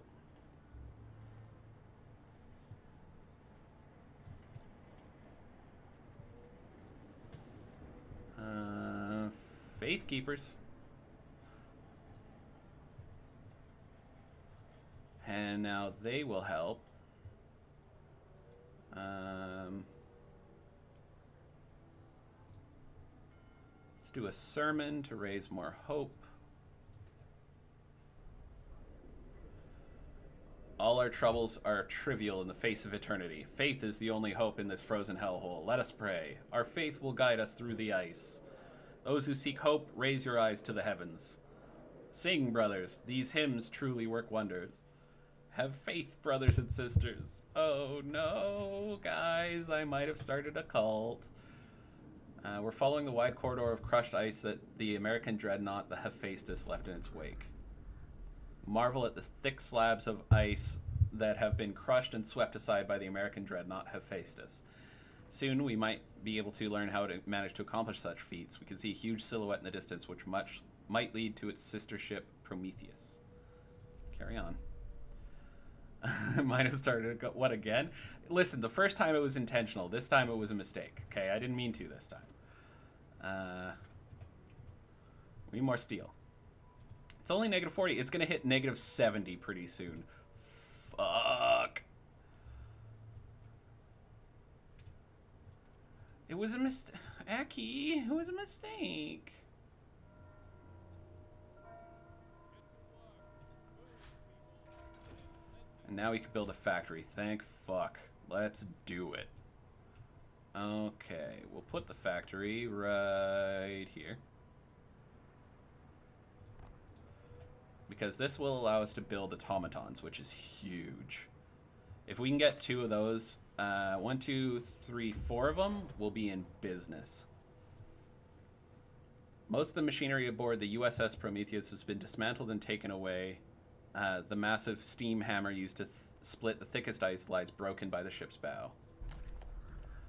A: Faith Keepers. And now they will help. Let's do a sermon to raise more hope. All our troubles are trivial in the face of eternity. Faith is the only hope in this frozen hellhole. Let us pray. Our faith will guide us through the ice. Those who seek hope, raise your eyes to the heavens. Sing, brothers. These hymns truly work wonders. Have faith, brothers and sisters. Oh no, guys, I might have started a cult. We're following the wide corridor of crushed ice that the American dreadnought, the Hephaestus, left in its wake. Marvel at the thick slabs of ice that have been crushed and swept aside by the American dreadnought Hephaestus. Soon we might be able to learn how to manage to accomplish such feats. We can see a huge silhouette in the distance, which might lead to its sister ship, Prometheus. Carry on. Might have started what again? Listen, the first time it was intentional. This time it was a mistake. Okay, I didn't mean to this time. We need more steel. It's only -40. It's gonna hit -70 pretty soon. Fuck. It was a mistake. Aki, it was a mistake. And now we can build a factory. Thank fuck. Let's do it. Okay, we'll put the factory right here. Because this will allow us to build automatons, which is huge. If we can get 2 of those, 1, 2, 3, 4 of them, we'll be in business. Most of the machinery aboard the USS Prometheus has been dismantled and taken away. The massive steam hammer used to split the thickest ice lies broken by the ship's bow.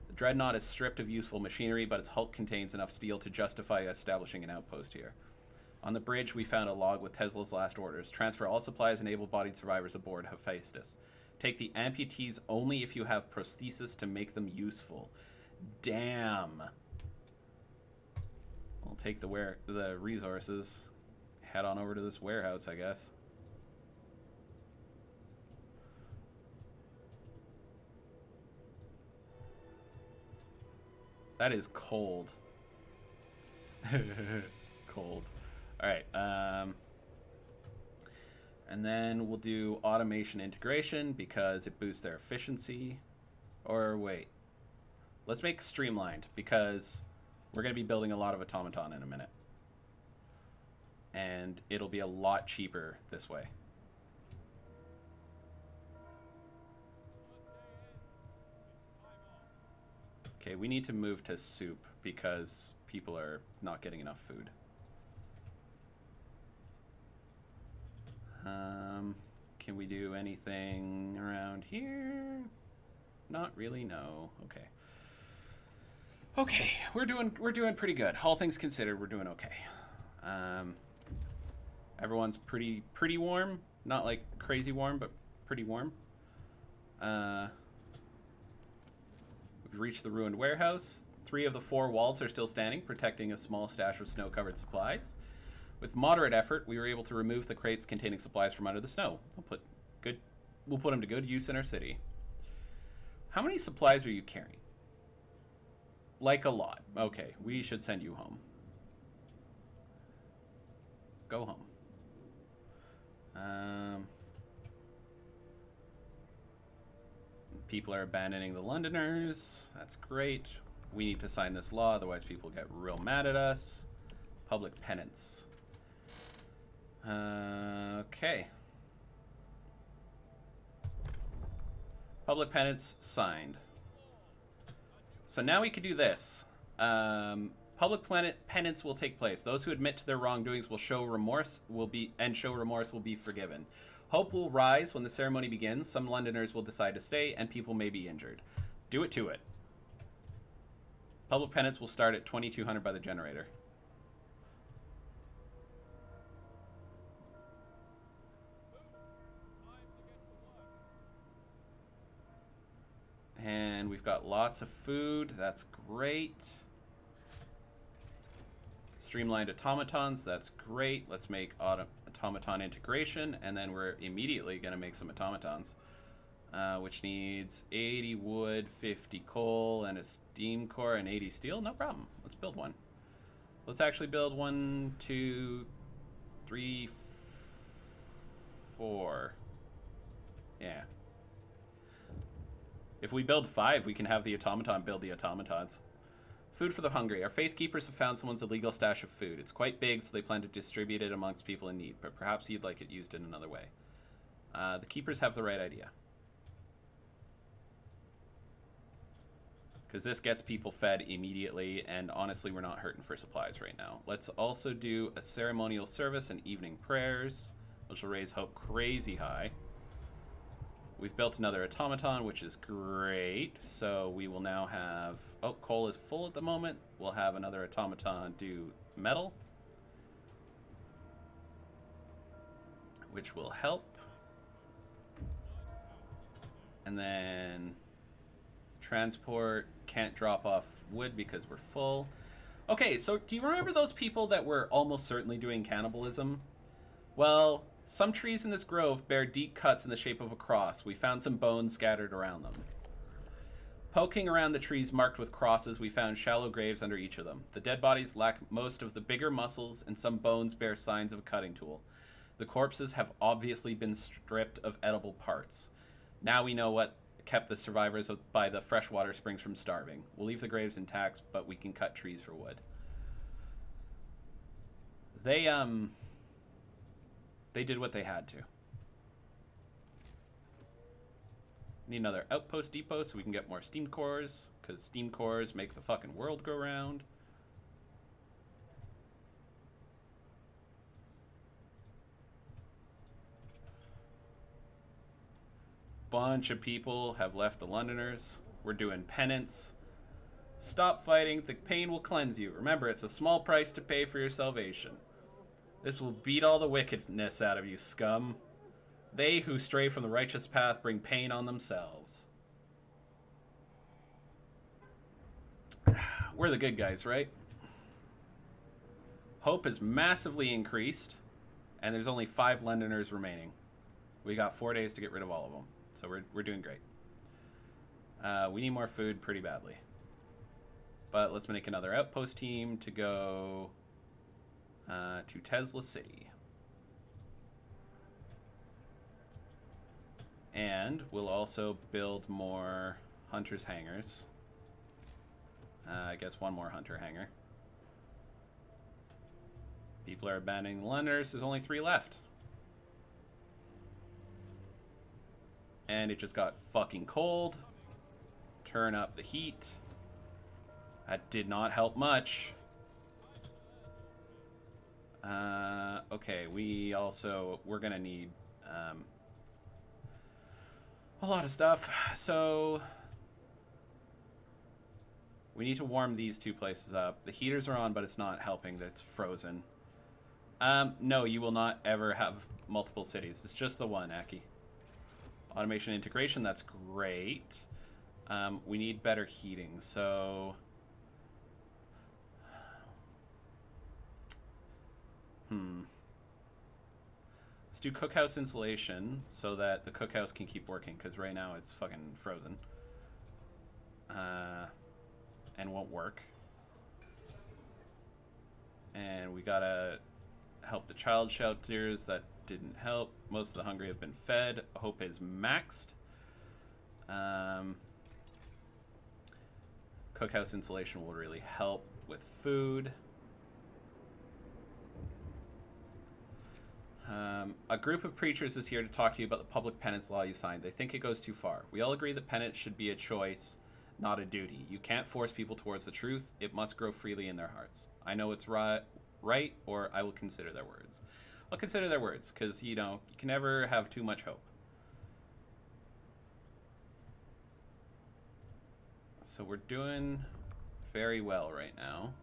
A: The dreadnought is stripped of useful machinery, but its hulk contains enough steel to justify establishing an outpost here. On the bridge, we found a log with Tesla's last orders. Transfer all supplies and able-bodied survivors aboard Hephaestus. Take the amputees only if you have prosthesis to make them useful. Damn. We'll take the resources. Head on over to this warehouse, I guess. That is cold. Cold. Alright, And then we'll do automation integration because it boosts their efficiency. Or wait, let's make streamlined because we're going to be building a lot of automaton in a minute. And it'll be a lot cheaper this way. Okay, we need to move to soup because people are not getting enough food. Can we do anything around here? Not really, no. Okay. Okay, we're doing pretty good. All things considered, we're doing okay. Everyone's pretty warm. Not like crazy warm, but pretty warm. We've reached the ruined warehouse. 3 of the 4 walls are still standing, protecting a small stash of snow-covered supplies. With moderate effort, we were able to remove the crates containing supplies from under the snow. We'll put them to good use in our city. How many supplies are you carrying? Like a lot. Okay, we should send you home. Go home. People are abandoning the Londoners. That's great. We need to sign this law, otherwise people get real mad at us. Public penance. Okay. Public penance signed. So now we can do this. Public penance will take place. Those who admit to their wrongdoings will show remorse will be forgiven. Hope will rise when the ceremony begins. Some Londoners will decide to stay, and people may be injured. Do it to it. Public penance will start at 2200 by the generator. And we've got lots of food. That's great. Streamlined automatons. That's great. Let's make automaton integration. And then we're immediately going to make some automatons. Which needs 80 wood, 50 coal, and a steam core, and 80 steel. No problem. Let's build one. Let's actually build 1, 2, 3, 4. Yeah. If we build 5, we can have the automaton build the automatons. Food for the hungry. Our faith keepers have found someone's illegal stash of food. It's quite big, so they plan to distribute it amongst people in need, but perhaps you'd like it used in another way. The keepers have the right idea. Because this gets people fed immediately, and honestly, we're not hurting for supplies right now. Let's also do a ceremonial service and evening prayers, which will raise hope crazy high. We've built another automaton, which is great. So we will now have... Oh, coal is full at the moment. We'll have another automaton do metal, which will help. And then transport can't drop off wood because we're full. Okay, so do you remember those people that were almost certainly doing cannibalism? Well... Some trees in this grove bear deep cuts in the shape of a cross. We found some bones scattered around them. Poking around the trees marked with crosses, we found shallow graves under each of them. The dead bodies lack most of the bigger muscles, and some bones bear signs of a cutting tool. The corpses have obviously been stripped of edible parts. Now we know what kept the survivors by the freshwater springs from starving. We'll leave the graves intact, but we can cut trees for wood. They did what they had to. Need another outpost depot so we can get more steam cores, because steam cores make the fucking world go round. Bunch of people have left the Londoners. We're doing penance. Stop fighting. The pain will cleanse you. Remember, it's a small price to pay for your salvation. This will beat all the wickedness out of you, scum. They who stray from the righteous path bring pain on themselves. We're the good guys, right? Hope is massively increased, and there's only 5 Londoners remaining. We got 4 days to get rid of all of them, so we're doing great. We need more food pretty badly. But let's make another outpost team to go... to Tesla City. And we'll also build more hunters' hangars. I guess one more hunter hangar. People are abandoning the Londoners. There's only 3 left. And it just got fucking cold. Turn up the heat. That did not help much. Okay, we're gonna need a lot of stuff. So we need to warm these 2 places up. The heaters are on, but it's not helping that it's frozen. No, you will not ever have multiple cities. It's just the one, Aki. Automation integration, that's great. We need better heating, so... Let's do cookhouse insulation so that the cookhouse can keep working, because right now it's fucking frozen. And won't work. And we gotta help the child shelters. That didn't help. Most of the hungry have been fed. Hope is maxed. Cookhouse insulation will really help with food. A group of preachers is here to talk to you about the public penance law you signed. They think it goes too far. We all agree that penance should be a choice, not a duty. You can't force people towards the truth. It must grow freely in their hearts. I know it's right, or I will consider their words. I'll consider their words, because, you know, you can never have too much hope. So we're doing very well right now.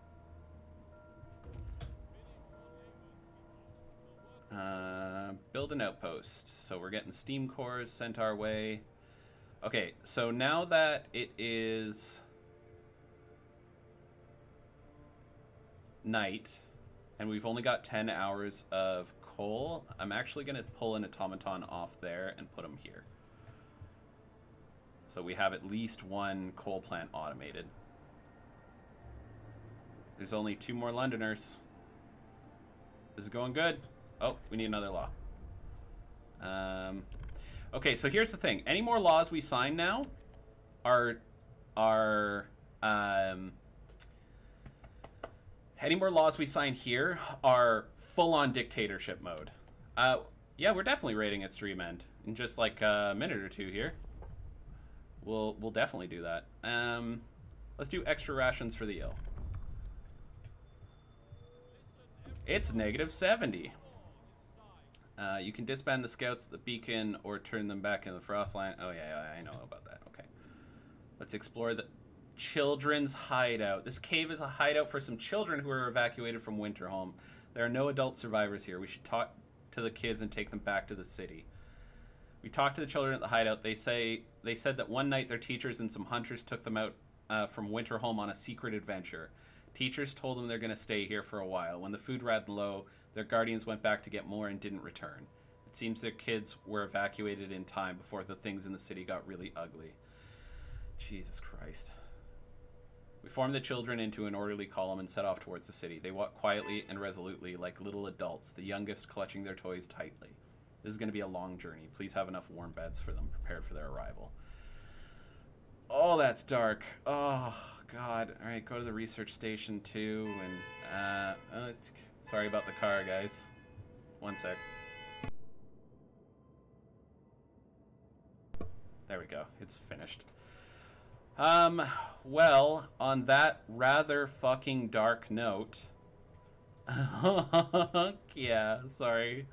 A: Build an outpost. So we're getting steam cores sent our way. Okay, so now that it is night and we've only got 10 hours of coal, I'm actually going to pull an automaton off there and put them here. So we have at least 1 coal plant automated. There's only 2 more Londoners. This is going good. Oh, we need another law. Okay, so here's the thing. Any more laws we sign now are any more laws we sign here are full-on dictatorship mode. Yeah, we're definitely raiding at Stream End in just like a minute or 2 here. We'll definitely do that. Let's do extra rations for the ill. It's -70. You can disband the scouts at the beacon or turn them back in the frost line. Oh yeah, I know about that. Okay. Let's explore the children's hideout. This cave is a hideout for some children who were evacuated from Winterholm. There are no adult survivors here. We should talk to the kids and take them back to the city. We talked to the children at the hideout. They said that one night their teachers and some hunters took them out from Winterholm on a secret adventure. Teachers told them they're going to stay here for a while. When the food ran low, their guardians went back to get more and didn't return. It seems their kids were evacuated in time before the things in the city got really ugly. Jesus Christ. We formed the children into an orderly column and set off towards the city. They walked quietly and resolutely like little adults, the youngest clutching their toys tightly. This is going to be a long journey. Please have enough warm beds for them, prepared for their arrival. Oh, that's dark. Oh, God. All right, go to the research station, too. And, sorry about the car, guys. One sec. There we go. It's finished. Well, on that rather fucking dark note... yeah, sorry.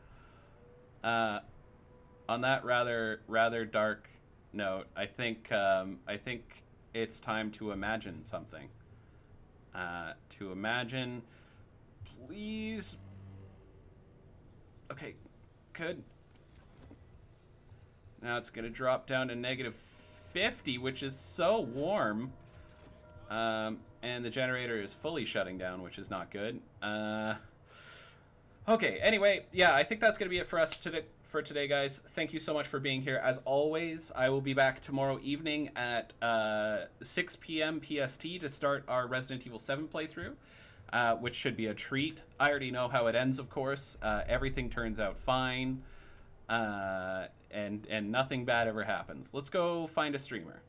A: On that rather dark note, I think it's time to imagine something. To imagine, please. Okay, good. Now it's gonna drop down to -50, which is so warm. And the generator is fully shutting down, which is not good. Okay, anyway, yeah, I think that's going to be it for today, guys. Thank you so much for being here. As always, I will be back tomorrow evening at 6 p.m. PST to start our Resident Evil 7 playthrough, which should be a treat. I already know how it ends, of course. Everything turns out fine. and nothing bad ever happens. Let's go find a streamer.